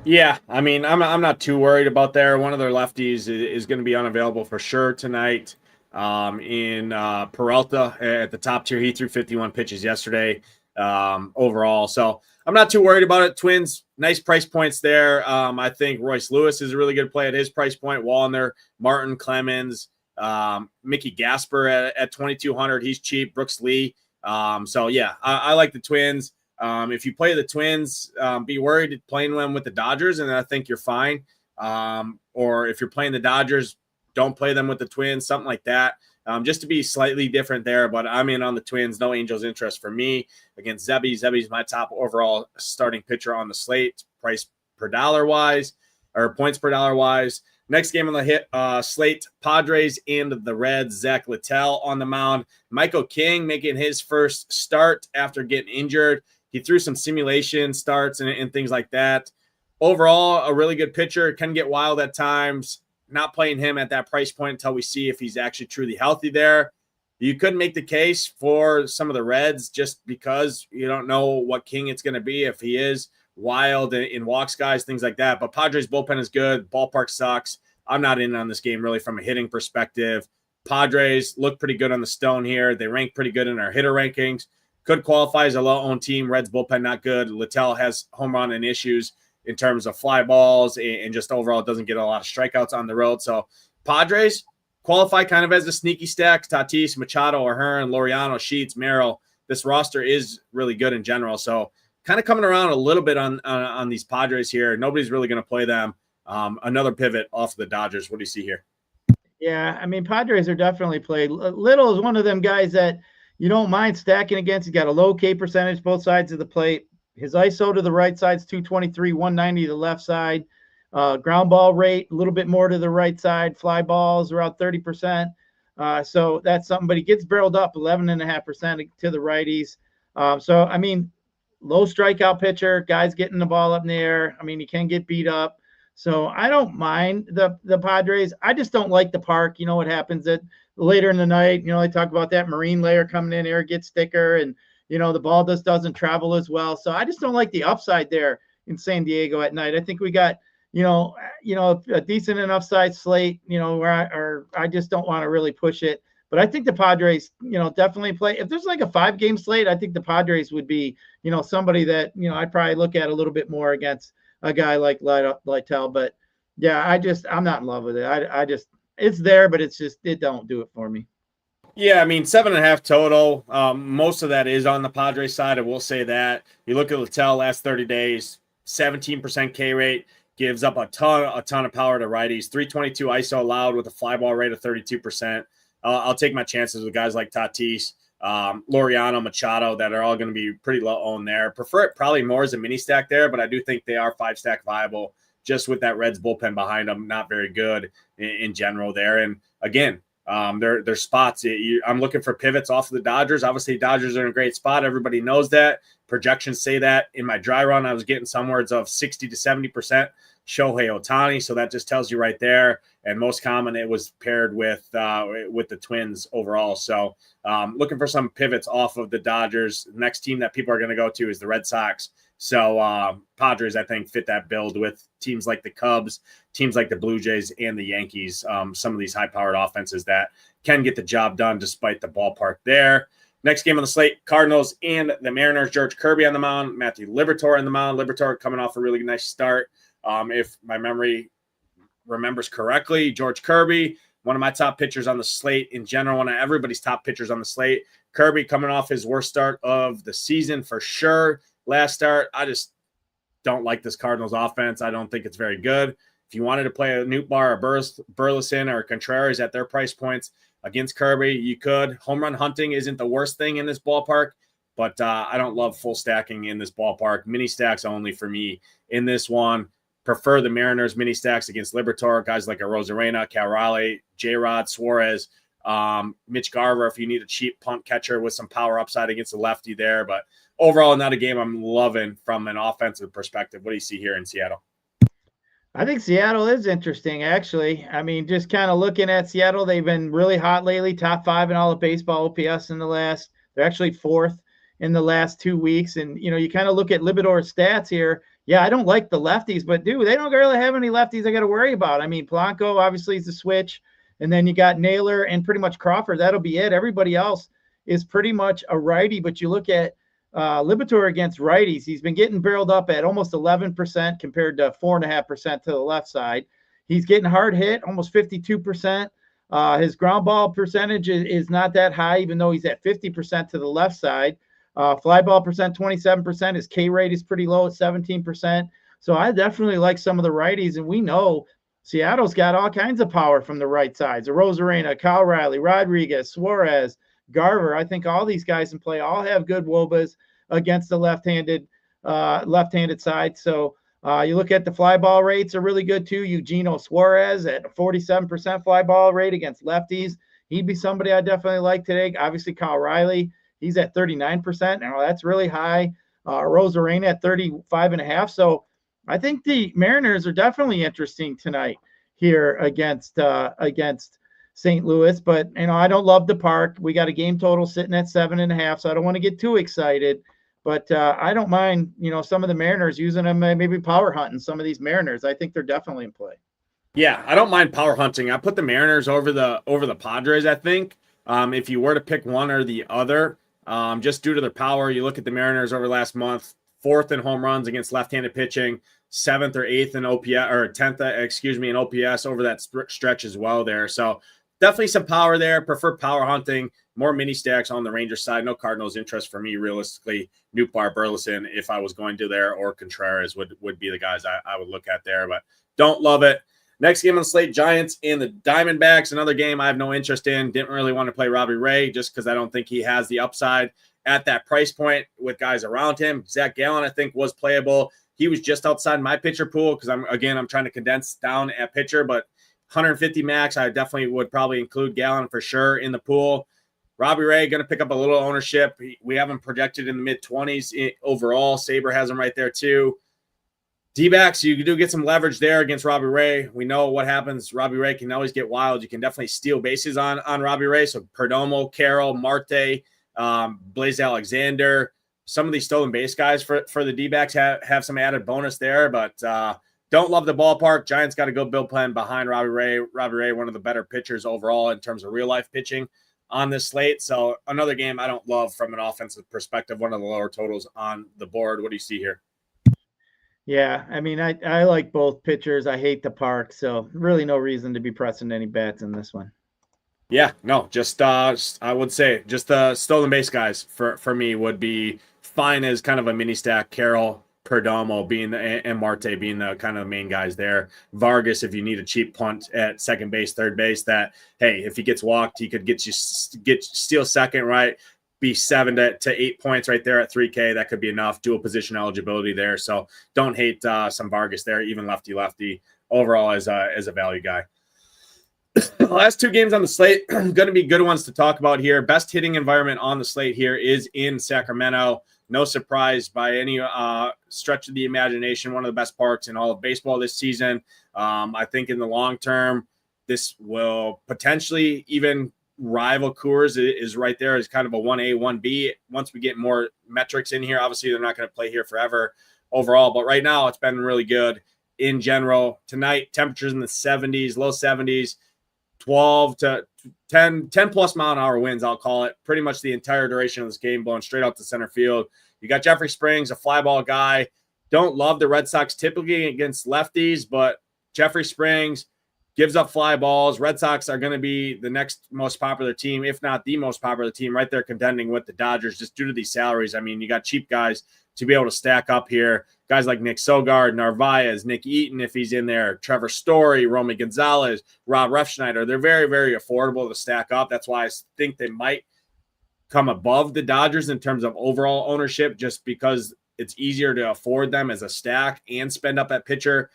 Yeah, I mean, I'm not too worried about there. One of their lefties is going to be unavailable for sure tonight. In Peralta at the top tier, he threw 51 pitches yesterday overall. So I'm not too worried about it. Twins, nice price points there. I think Royce Lewis is a really good play at his price point. Wallner, Martin, Clemens, Mickey Gasper at 2,200. He's cheap. Brooks Lee. So yeah, I like the Twins. If you play the Twins, be worried playing them with the Dodgers, and I think you're fine. Or if you're playing the Dodgers, don't play them with the Twins, something like that. Just to be slightly different there, but I'm in on the Twins. No Angels interest for me against Zebby. Zebby's my top overall starting pitcher on the slate, price per dollar wise, or points per dollar wise. Next game on the slate, Padres and the Reds. Zach Littell on the mound. Michael King making his first start after getting injured. He threw some simulation starts and things like that. Overall, a really good pitcher. Can get wild at times. Not playing him at that price point until we see if he's actually truly healthy there. You could make the case for some of the Reds just because you don't know what King it's going to be, if he is wild in walks guys, things like that. But Padres bullpen is good. Ballpark sucks. I'm not in on this game really from a hitting perspective. Padres look pretty good on the stone here. They rank pretty good in our hitter rankings. Could qualify as a low-owned team. Reds bullpen not good. Littell has home run and issues in terms of fly balls and just overall doesn't get a lot of strikeouts on the road. So Padres qualify kind of as a sneaky stack. Tatis, Machado, Ahern, Laureano, Sheets, Merrill. This roster is really good in general. So kind of coming around a little bit on these Padres here. Nobody's really going to play them. Another pivot off of the Dodgers. What do you see here? Yeah, I mean, Padres are definitely played. Little is one of them guys that you don't mind stacking against. He's got a low K percentage, both sides of the plate. His ISO to the right side is 223, 190 to the left side. Ground ball rate, a little bit more to the right side. Fly balls around 30%. So that's something, but he gets barreled up 11.5% to the righties. So, I mean, low strikeout pitcher, guys getting the ball up in the air. I mean, he can get beat up. So I don't mind the Padres. I just don't like the park. You know what happens at later in the night. You know, I talk about that marine layer coming in, air gets thicker, and you know, the ball just doesn't travel as well. So I just don't like the upside there in San Diego at night. I think we got, you know, a decent enough size slate, you know, where I just don't want to really push it. But I think the Padres, you know, definitely play. If there's like a 5-game slate, I think the Padres would be, you know, somebody that, you know, I'd probably look at a little bit more against a guy like Littell. But yeah, I'm not in love with it. I just, it's there, but it's just, it don't do it for me. Yeah, I mean, 7.5 total. Most of that is on the Padres side. I will say that. You look at Littell last 30 days, 17% K rate, gives up a ton of power to righties. 322 ISO allowed with a fly ball rate of 32%. I'll take my chances with guys like Tatis, Laureano, Machado that are all going to be pretty low owned there. Prefer it probably more as a mini stack there, but I do think they are 5-stack viable just with that Reds bullpen behind them. Not very good in general there. And again, their spots. I'm looking for pivots off of the Dodgers. Obviously, Dodgers are in a great spot. Everybody knows that. Projections say that. In my dry run, I was getting somewhere of 60 to 70% Shohei Ohtani. So that just tells you right there. And most common, it was paired with the Twins overall. So looking for some pivots off of the Dodgers. Next team that people are going to go to is the Red Sox. So Padres, I think, fit that build with teams like the Cubs, teams like the Blue Jays, and the Yankees. Some of these high-powered offenses that can get the job done despite the ballpark there. Next game on the slate, Cardinals and the Mariners. George Kirby on the mound, Matthew Liberatore on the mound. Liberatore coming off a really nice start. If my memory remembers correctly, George Kirby, one of my top pitchers on the slate in general, one of everybody's top pitchers on the slate. Kirby coming off his worst start of the season for sure. Last start, I just don't like this Cardinals offense. I don't think it's very good. If you wanted to play a Nootbaar, a Burleson, or a Contreras at their price points against Kirby, you could. Home run hunting isn't the worst thing in this ballpark, but I don't love full stacking in this ballpark. Mini stacks only for me in this one. Prefer the Mariners mini stacks against Liberatore, guys like a Rosarena, Cal Raleigh, J-Rod, Suarez, Mitch Garver if you need a cheap punt catcher with some power upside against the lefty there. But overall, not a game I'm loving from an offensive perspective. What do you see here in Seattle? I think Seattle is interesting, actually. I mean, just kind of looking at Seattle, they've been really hot lately, top 5 in all of baseball OPS in the last. They're actually 4th in the last 2 weeks. And, you know, you kind of look at Liberatore's stats here. Yeah, I don't like the lefties, but, dude, they don't really have any lefties I got to worry about. I mean, Polanco obviously is the switch. And then you got Naylor and pretty much Crawford. That'll be it. Everybody else is pretty much a righty. But you look at Lipitor against righties, he's been getting barreled up at almost 11% compared to 4.5% to the left side. He's getting hard hit, almost 52%. His ground ball percentage is not that high, even though he's at 50% to the left side. Fly ball percent, 27%. His K rate is pretty low at 17%. So I definitely like some of the righties, and we know Seattle's got all kinds of power from the right sides. Rosarena, Kyle Riley, Rodriguez, Suarez, Garver. I think all these guys in play all have good wobas against the left-handed side. So you look at the fly ball rates are really good too. Eugenio Suarez at a 47% fly ball rate against lefties. He'd be somebody I definitely like today. Obviously, Kyle Riley, he's at 39%. Now that's really high. Rosarena at 35.5%. So I think the Mariners are definitely interesting tonight here against St. Louis. But I don't love the park. We got a game total sitting at 7.5, so I don't want to get too excited. But I don't mind, some of the Mariners using them, maybe power hunting some of these Mariners. I think they're definitely in play. Yeah, I don't mind power hunting. I put the Mariners over the Padres, I think. If you were to pick one or the other, just due to their power, you look at the Mariners over last month, 4th in home runs against left-handed pitching, 7th or 8th in OPS, or 10th, in OPS over that stretch as well there. So definitely some power there. Prefer power hunting. More mini stacks on the Rangers side. No Cardinals interest for me, realistically. Nootbaar, Burleson, if I was going to there, or Contreras would be the guys I would look at there, but don't love it. Next game on the slate, Giants and the Diamondbacks. Another game I have no interest in. Didn't really want to play Robbie Ray just because I don't think he has the upside at that price point with guys around him. Zach Gallen, I think, was playable. He was just outside my pitcher pool because I'm trying to condense down at pitcher, but 150 max, I definitely would probably include Gallen for sure in the pool. Robbie Ray going to pick up a little ownership. We have him projected in the mid-20s overall. Saber has him right there too. D-backs, you do get some leverage there against Robbie Ray. We know what happens. Robbie Ray can always get wild. You can definitely steal bases on Robbie Ray. So Perdomo, Carroll, Marte, Blaze Alexander, some of these stolen base guys for the D-backs have some added bonus there, but don't love the ballpark. Giants got a good build plan behind Robbie Ray. Robbie Ray, one of the better pitchers overall in terms of real-life pitching on this slate. So another game I don't love from an offensive perspective, one of the lower totals on the board. What do you see here? Yeah, I like both pitchers. I hate the park, so really no reason to be pressing any bets in this one. Yeah, no, just I would say just the stolen base guys for me would be fine as kind of a mini stack. Carroll, Perdomo and Marte being the kind of the main guys there. Vargas, if you need a cheap punt at second base, third base, that hey, if he gets walked, he could steal second, right? Be 7 to 8 points right there at 3K. That could be enough. Dual position eligibility there. So don't hate some Vargas there, even lefty overall as a value guy. The last two games on the slate going to be good ones to talk about here. Best hitting environment on the slate here is in Sacramento. No surprise by any stretch of the imagination. One of the best parks in all of baseball this season. I think in the long term, this will potentially even rival Coors is right there as kind of a 1A, 1B. Once we get more metrics in here, obviously they're not going to play here forever overall, but right now it's been really good in general. Tonight, temperatures in the 70s, low 70s, 12 to 10 plus mile an hour winds, I'll call it, pretty much the entire duration of this game, blowing straight out to center field. You got Jeffrey Springs, a fly ball guy. Don't love the Red Sox typically against lefties, but Jeffrey Springs gives up fly balls. Red Sox are going to be the next most popular team, if not the most popular team, right there contending with the Dodgers just due to these salaries. You got cheap guys to be able to stack up here. Guys like Nick Sogard, Narvaez, Nick Eaton, if he's in there, Trevor Story, Romy Gonzalez, Rob Refschneider. They're very, very affordable to stack up. That's why I think they might come above the Dodgers in terms of overall ownership, just because it's easier to afford them as a stack and spend up at pitcher.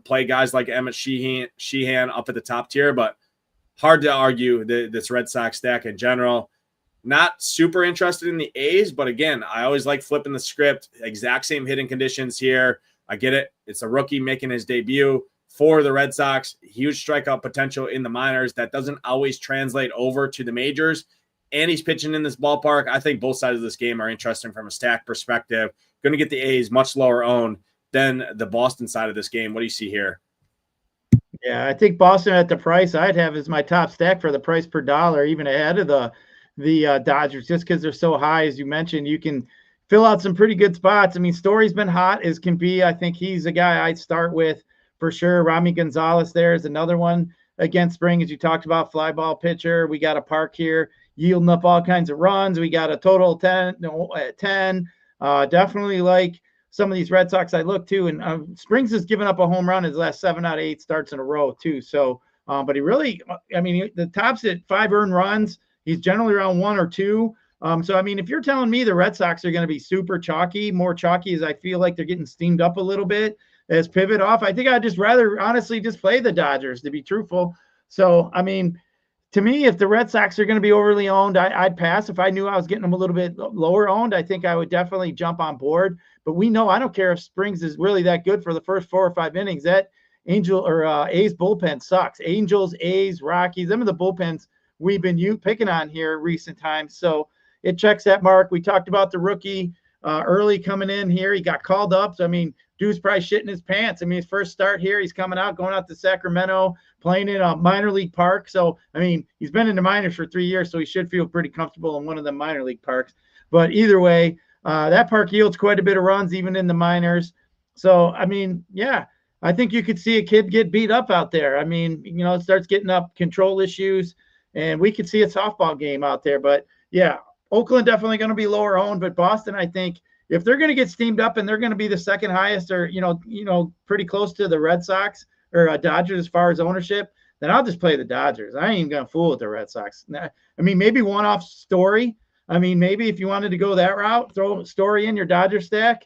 Play guys like Emmett Sheehan up at the top tier, but hard to argue this Red Sox stack in general. Not super interested in the A's, but again, I always like flipping the script. Exact same hitting conditions here. I get it. It's a rookie making his debut for the Red Sox. Huge strikeout potential in the minors. That doesn't always translate over to the majors. And he's pitching in this ballpark. I think both sides of this game are interesting from a stack perspective. Going to get the A's much lower owned than the Boston side of this game. What do you see here? Yeah, I think Boston at the price I'd have is my top stack for the price per dollar, even ahead of the Dodgers, just because they're so high. As you mentioned, you can fill out some pretty good spots. I mean, Story's been hot as can be. I think he's a guy I'd start with for sure. Rami Gonzalez there is another one against spring, as you talked about, fly ball pitcher. We got a park here yielding up all kinds of runs. We got a total 10. Definitely like some of these Red Sox I look to, and Springs has given up a home run his last 7 out of 8 starts in a row too. So, but he really, I mean, the top's at 5 earned runs. He's generally around 1 or 2. So, I mean, if you're telling me the Red Sox are going to be super chalky, more chalky as I feel like they're getting steamed up a little bit as pivot off, I think I'd just rather honestly just play the Dodgers, to be truthful. So, I mean, to me, if the Red Sox are going to be overly owned, I'd pass. If I knew I was getting them a little bit lower owned, I think I would definitely jump on board. But we know, I don't care if Springs is really that good for the first 4 or 5 innings. That A's bullpen sucks. Angels, A's, Rockies, them are the bullpens we've been picking on here recent times. So it checks that mark. We talked about the rookie early coming in here. He got called up. So, I mean, dude's probably shitting his pants. I mean, his first start here, he's coming out, going out to Sacramento, playing in a minor league park. So, I mean, he's been in the minors for 3 years, so he should feel pretty comfortable in one of the minor league parks. But either way, that park yields quite a bit of runs, even in the minors. So, I mean, yeah, I think you could see a kid get beat up out there. I mean, you know, it starts getting up control issues, and we could see a softball game out there. But, yeah, Oakland definitely going to be lower owned, but Boston, I think, if they're going to get steamed up and they're going to be the second highest or, you know, pretty close to the Red Sox or Dodgers as far as ownership, then I'll just play the Dodgers. I ain't even going to fool with the Red Sox. I mean, maybe one-off Story. I mean, maybe if you wanted to go that route, throw Story in your Dodger stack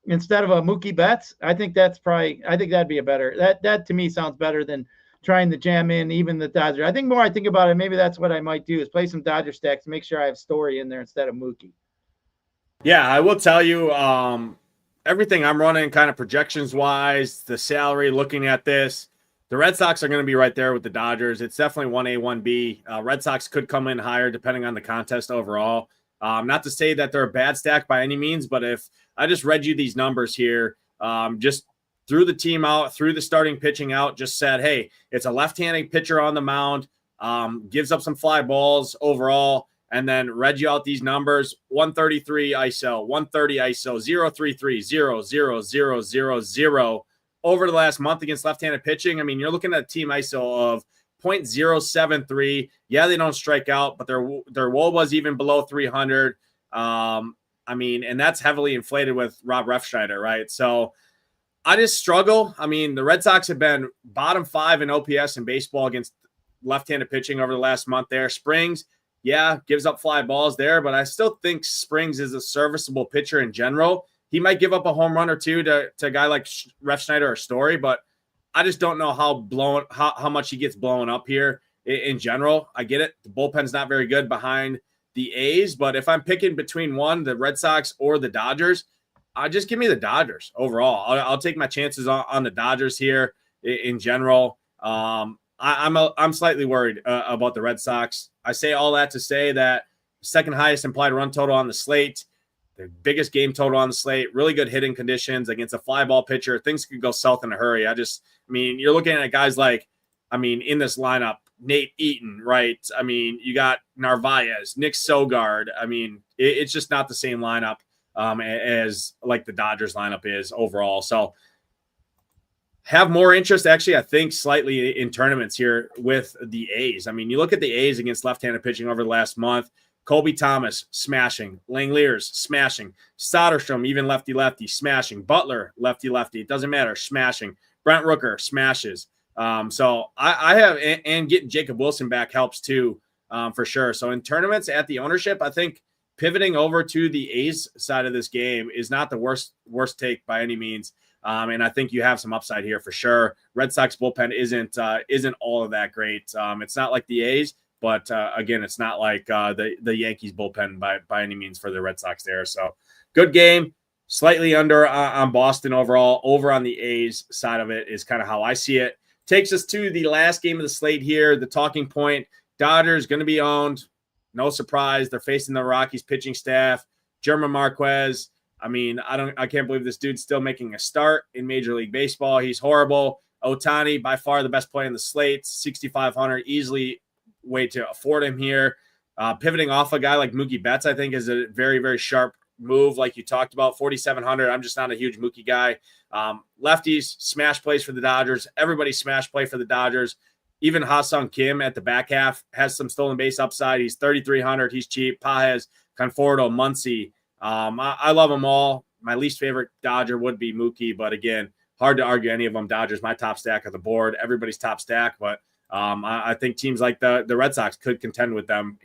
instead of a Mookie Betts. I think that'd be a better, that to me sounds better than trying to jam in even the Dodgers. I think more I think about it, maybe that's what I might do is play some Dodger stacks to make sure I have Story in there instead of Mookie. Yeah, I will tell you everything I'm running kind of projections wise, the salary, looking at this, the Red Sox are going to be right there with the Dodgers. It's definitely 1A, 1B. Red Sox could come in higher depending on the contest overall. Not to say that they're a bad stack by any means, but if I just read you these numbers here, just threw the team out, threw the starting pitching out, just said, hey, it's a left-handed pitcher on the mound, gives up some fly balls overall, and then read you out these numbers: 133 ISO, 130 ISO, 033, 0, 0, 0, 0, 0 over the last month against left-handed pitching. I mean, you're looking at a team ISO of 0.073. Yeah, they don't strike out, but their WOBA was even below 300. I mean, and that's heavily inflated with Rob Refsnyder, right? So I just struggle. I mean, the Red Sox have been bottom 5 in OPS in baseball against left-handed pitching over the last month there. Springs, yeah, gives up fly balls there, but I still think Springs is a serviceable pitcher in general. He might give up a home run or two to a guy like Refsnyder or Story, but I just don't know how much he gets blown up here in general. I get it. The bullpen's not very good behind the A's, but if I'm picking between the Red Sox or the Dodgers, just give me the Dodgers overall. I'll take my chances on the Dodgers here in general. I'm slightly worried about the Red Sox. I say all that to say that second highest implied run total on the slate, the biggest game total on the slate, really good hitting conditions against a fly ball pitcher. Things could go south in a hurry. I mean, you're looking at guys like, I mean, in this lineup, Nate Eaton, right? I mean, you got Narvaez, Nick Sogard. I mean, it's just not the same lineup as like the Dodgers lineup is overall. So have more interest, actually, I think, slightly in tournaments here with the A's. I mean, you look at the A's against left-handed pitching over the last month. Colby Thomas, smashing. Langeliers, smashing. Soderstrom, even lefty-lefty, smashing. Butler, lefty-lefty. It doesn't matter, smashing. Brent Rooker, smashes. So I have, and getting Jacob Wilson back helps too, for sure. So in tournaments at the ownership, I think pivoting over to the A's side of this game is not the worst take by any means. And I think you have some upside here for sure. Red Sox bullpen isn't all of that great. It's not like the A's, but again, it's not like the Yankees bullpen by any means for the Red Sox there. So good game, slightly under on Boston overall. Over on the A's side of it is kind of how I see it. Takes us to the last game of the slate here. The talking point: Dodgers going to be owned. No surprise, they're facing the Rockies pitching staff. German Marquez. I mean, I can't believe this dude's still making a start in Major League Baseball. He's horrible. Ohtani, by far the best play in the slate, 6,500, easily way to afford him here. Pivoting off a guy like Mookie Betts, I think, is a very, very sharp move, like you talked about, 4,700. I'm just not a huge Mookie guy. Lefties, smash plays for the Dodgers. Everybody smash play for the Dodgers. Even Ha-Sung Kim at the back half has some stolen base upside. He's 3,300. He's cheap. Pages, Conforto, Muncy. I love them all. My least favorite Dodger would be Mookie, but again, hard to argue any of them. Dodgers, my top stack of the board. Everybody's top stack, but I think teams like the Red Sox could contend with them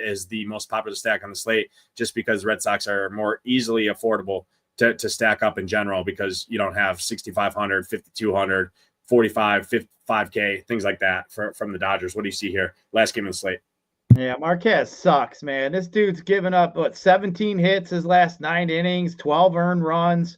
as the most popular stack on the slate, just because the Red Sox are more easily affordable to stack up in general, because you don't have 6,500, 5,200, 45, 55K, things like that from the Dodgers. What do you see here? Last game of the slate. Yeah, Marquez sucks, man. This dude's given up 17 hits his last 9 innings, 12 earned runs.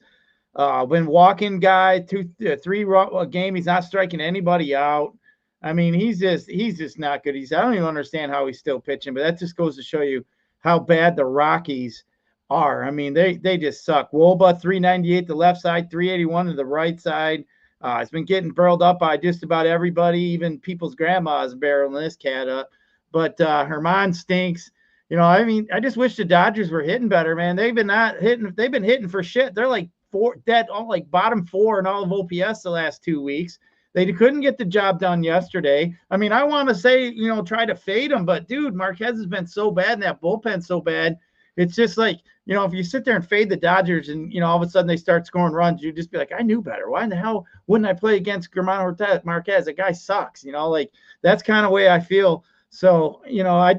Been walking guy, 3 a game. He's not striking anybody out. I mean, he's just not good. I don't even understand how he's still pitching, but that just goes to show you how bad the Rockies are. I mean, they just suck. Woba 398 the left side, 381 to the right side. It's been getting burled up by just about everybody, even people's grandmas barreling this cat up. But Herman stinks. You know, I mean, I just wish the Dodgers were hitting better, man. They've been not hitting. They've been hitting for shit. They're like bottom 4 in all of OPS the last 2 weeks. They couldn't get the job done yesterday. I mean, I want to say, you know, try to fade them, but dude, Marquez has been so bad and that bullpen's so bad. It's just like, you know, if you sit there and fade the Dodgers and, you know, all of a sudden they start scoring runs, you just be like, I knew better. Why in the hell wouldn't I play against Germán Marquez? That guy sucks, you know, like that's kind of way I feel. So, you know, I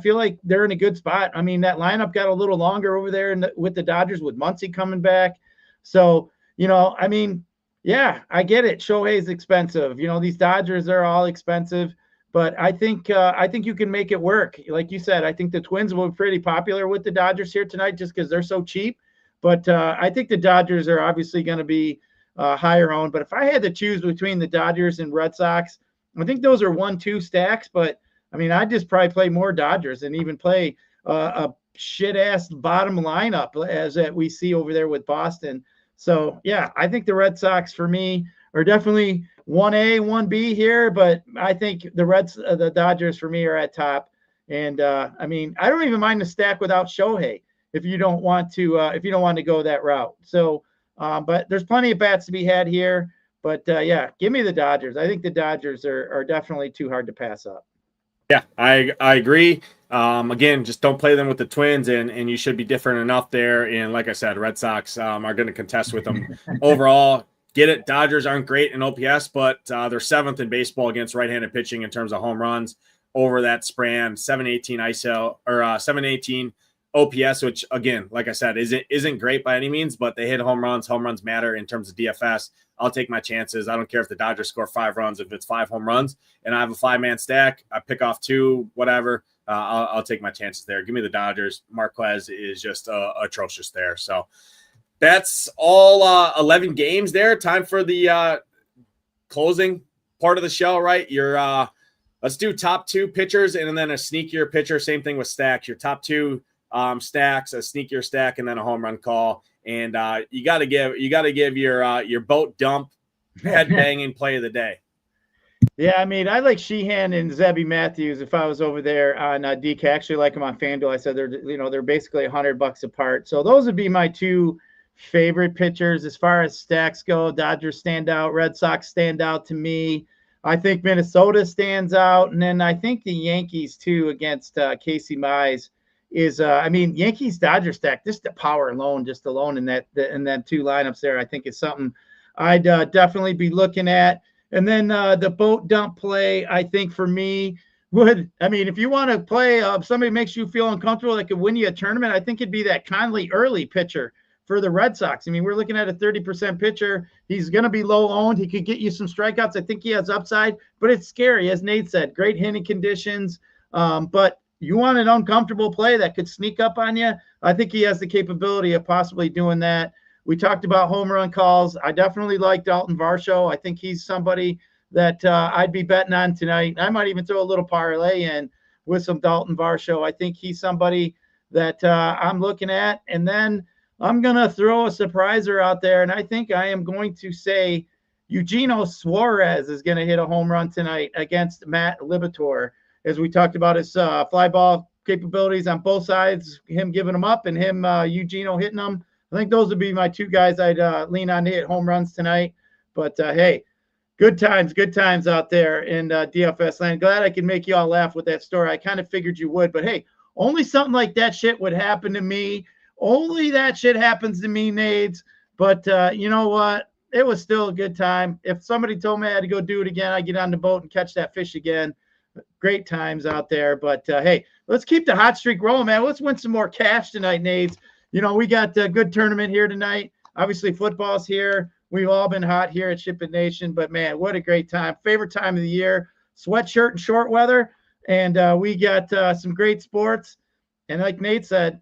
feel like they're in a good spot. I mean, that lineup got a little longer over there with the Dodgers with Muncy coming back. So, you know, I mean, yeah, I get it. Shohei's expensive. You know, these Dodgers are all expensive, but I think you can make it work. Like you said, I think the Twins will be pretty popular with the Dodgers here tonight just because they're so cheap. But I think the Dodgers are obviously going to be higher owned. But if I had to choose between the Dodgers and Red Sox, I think those are 1-2 stacks. But I mean, I'd just probably play more Dodgers and even play a shit-ass bottom lineup as that we see over there with Boston. So, yeah, I think the Red Sox for me are definitely 1A, 1B here, but I think the Dodgers for me are at top. And, I mean, I don't even mind the stack without Shohei if you don't want to go that route. So, but there's plenty of bats to be had here. But, yeah, give me the Dodgers. I think the Dodgers are definitely too hard to pass up. Yeah, I agree. Again, just don't play them with the Twins, and you should be different enough there. And like I said, Red Sox are going to contest with them overall. Get it? Dodgers aren't great in OPS, but they're 7th in baseball against right-handed pitching in terms of home runs over that span. 718 ISO or 718 OPS, which again, like I said, isn't great by any means, but they hit home runs. Home runs matter in terms of DFS. I'll take my chances. I don't care if the Dodgers score 5 runs. If it's 5 home runs and I have a 5-man stack, I pick off 2, whatever. I'll take my chances there. Give me the Dodgers. Marquez is just atrocious there. So that's all 11 games there. Time for the closing part of the show, right? Let's do top 2 pitchers and then a sneakier pitcher. Same thing with stacks. Your top 2 stacks, a sneakier stack, and then a home run call. And you got to give your boat dump head banging play of the day. Yeah, I mean, I like Sheehan and Zebby Matthews. If I was over there on DK, I actually like them on FanDuel. I said they're basically $100 apart. So those would be my 2 favorite pitchers as far as stacks go. Dodgers stand out, Red Sox stand out to me. I think Minnesota stands out, and then I think the Yankees too against Casey Mize is. I mean, Yankees Dodgers stack. Just the power alone, in that 2 lineups there, I think is something I'd definitely be looking at. And then the boat dump play, I think for me if you want to play somebody makes you feel uncomfortable that could win you a tournament, I think it'd be that Conley early pitcher for the Red Sox. I mean, we're looking at a 30% pitcher. He's going to be low owned. He could get you some strikeouts. I think he has upside, but it's scary. As Nate said, great hitting conditions. But you want an uncomfortable play that could sneak up on you. I think he has the capability of possibly doing that. We talked about home run calls. I definitely like Dalton Varsho. I think he's somebody that I'd be betting on tonight. I might even throw a little parlay in with some Dalton Varsho. I think he's somebody that I'm looking at. And then I'm going to throw a surpriser out there, and I think I am going to say Eugenio Suarez is going to hit a home run tonight against Matt Libator. As we talked about his fly ball capabilities on both sides, him giving them up and him, Eugenio hitting them. I think those would be my two guys I'd lean on to hit home runs tonight. But, hey, good times out there in DFS land. Glad I could make you all laugh with that story. I kind of figured you would. But, hey, only something like that shit would happen to me. Only that shit happens to me, Nades. But you know what? It was still a good time. If somebody told me I had to go do it again, I'd get on the boat and catch that fish again. Great times out there. But, hey, let's keep the hot streak rolling, man. Let's win some more cash tonight, Nades. You know, we got a good tournament here tonight. Obviously, football's here. We've all been hot here at SHIPIT Nation. But, man, what a great time. Favorite time of the year. Sweatshirt and short weather. And we got some great sports. And like Nate said,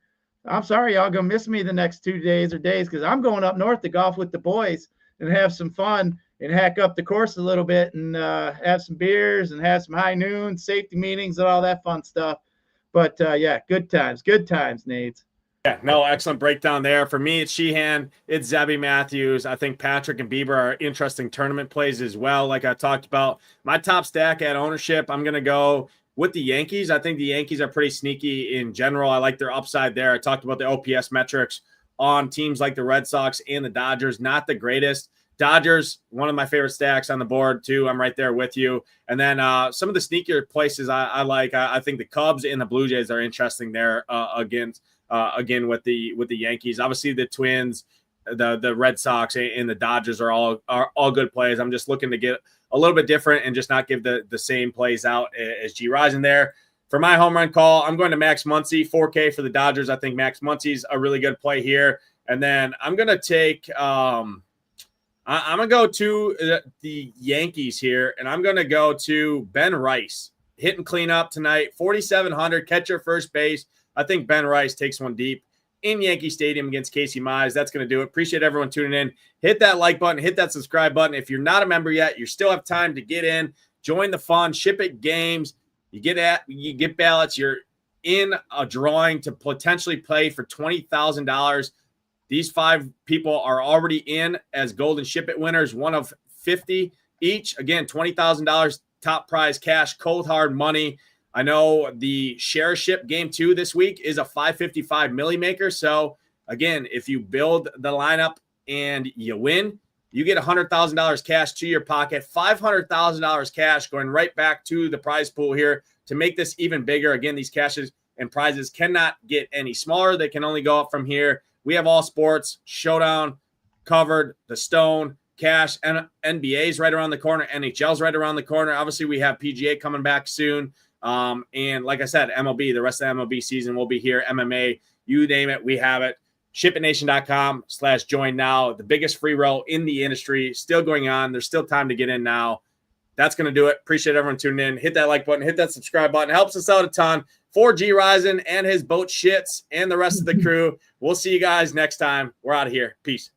I'm sorry y'all gonna miss me the next 2 days because I'm going up north to golf with the boys and have some fun and hack up the course a little bit and have some beers and have some high noon safety meetings and all that fun stuff. But yeah, good times, Nate. Yeah, no, excellent breakdown there. For me, it's Sheehan, it's Zebby Matthews. I think Patrick and Bieber are interesting tournament plays as well. Like I talked about, my top stack at ownership, I'm gonna go with the Yankees. I think the Yankees are pretty sneaky in general. I like their upside there. I talked about the OPS metrics on teams like the Red Sox and the Dodgers. Not the greatest. Dodgers, one of my favorite stacks on the board, too. I'm right there with you. And then some of the sneakier places I like, I think the Cubs and the Blue Jays are interesting there again with the Yankees. Obviously, the Twins, the Red Sox, and the Dodgers are all good plays. I'm just looking to get a little bit different and just not give the same plays out as Gyiraszin there. For my home run call, I'm going to Max Muncy, 4K for the Dodgers. I think Max Muncy's a really good play here. And then I'm going to take I'm going to go to the Yankees here, and I'm going to go to Ben Rice. Hitting cleanup tonight, 4,700, catcher first base. I think Ben Rice takes one deep in Yankee Stadium against Casey Mize. That's going to do it. Appreciate everyone tuning in. Hit that like button. Hit that subscribe button. If you're not a member yet, you still have time to get in. Join the fun. SHIPIT games. You get ballots. You're in a drawing to potentially play for $20,000. These 5 people are already in as Golden SHIPIT winners, one of 50 each. Again, $20,000 top prize cash, cold hard money. I know the share ship game 2 this week is a 555 milli maker. So again, if you build the lineup and you win, you get $100,000 cash to your pocket, $500,000 cash going right back to the prize pool here to make this even bigger. Again, these cashes and prizes cannot get any smaller. They can only go up from here. We have all sports, Showdown covered, the Stone, cash, and NBA's right around the corner. NHL's right around the corner. Obviously, we have PGA coming back soon. And like I said, MLB, the rest of the MLB season will be here. MMA, you name it, we have it. ShipItNation.com/join now. The biggest free roll in the industry still going on. There's still time to get in now. That's going to do it. Appreciate everyone tuning in. Hit that like button. Hit that subscribe button. It helps us out a ton. For Gyiraszin and his boat shits and the rest of the crew, we'll see you guys next time. We're out of here. Peace.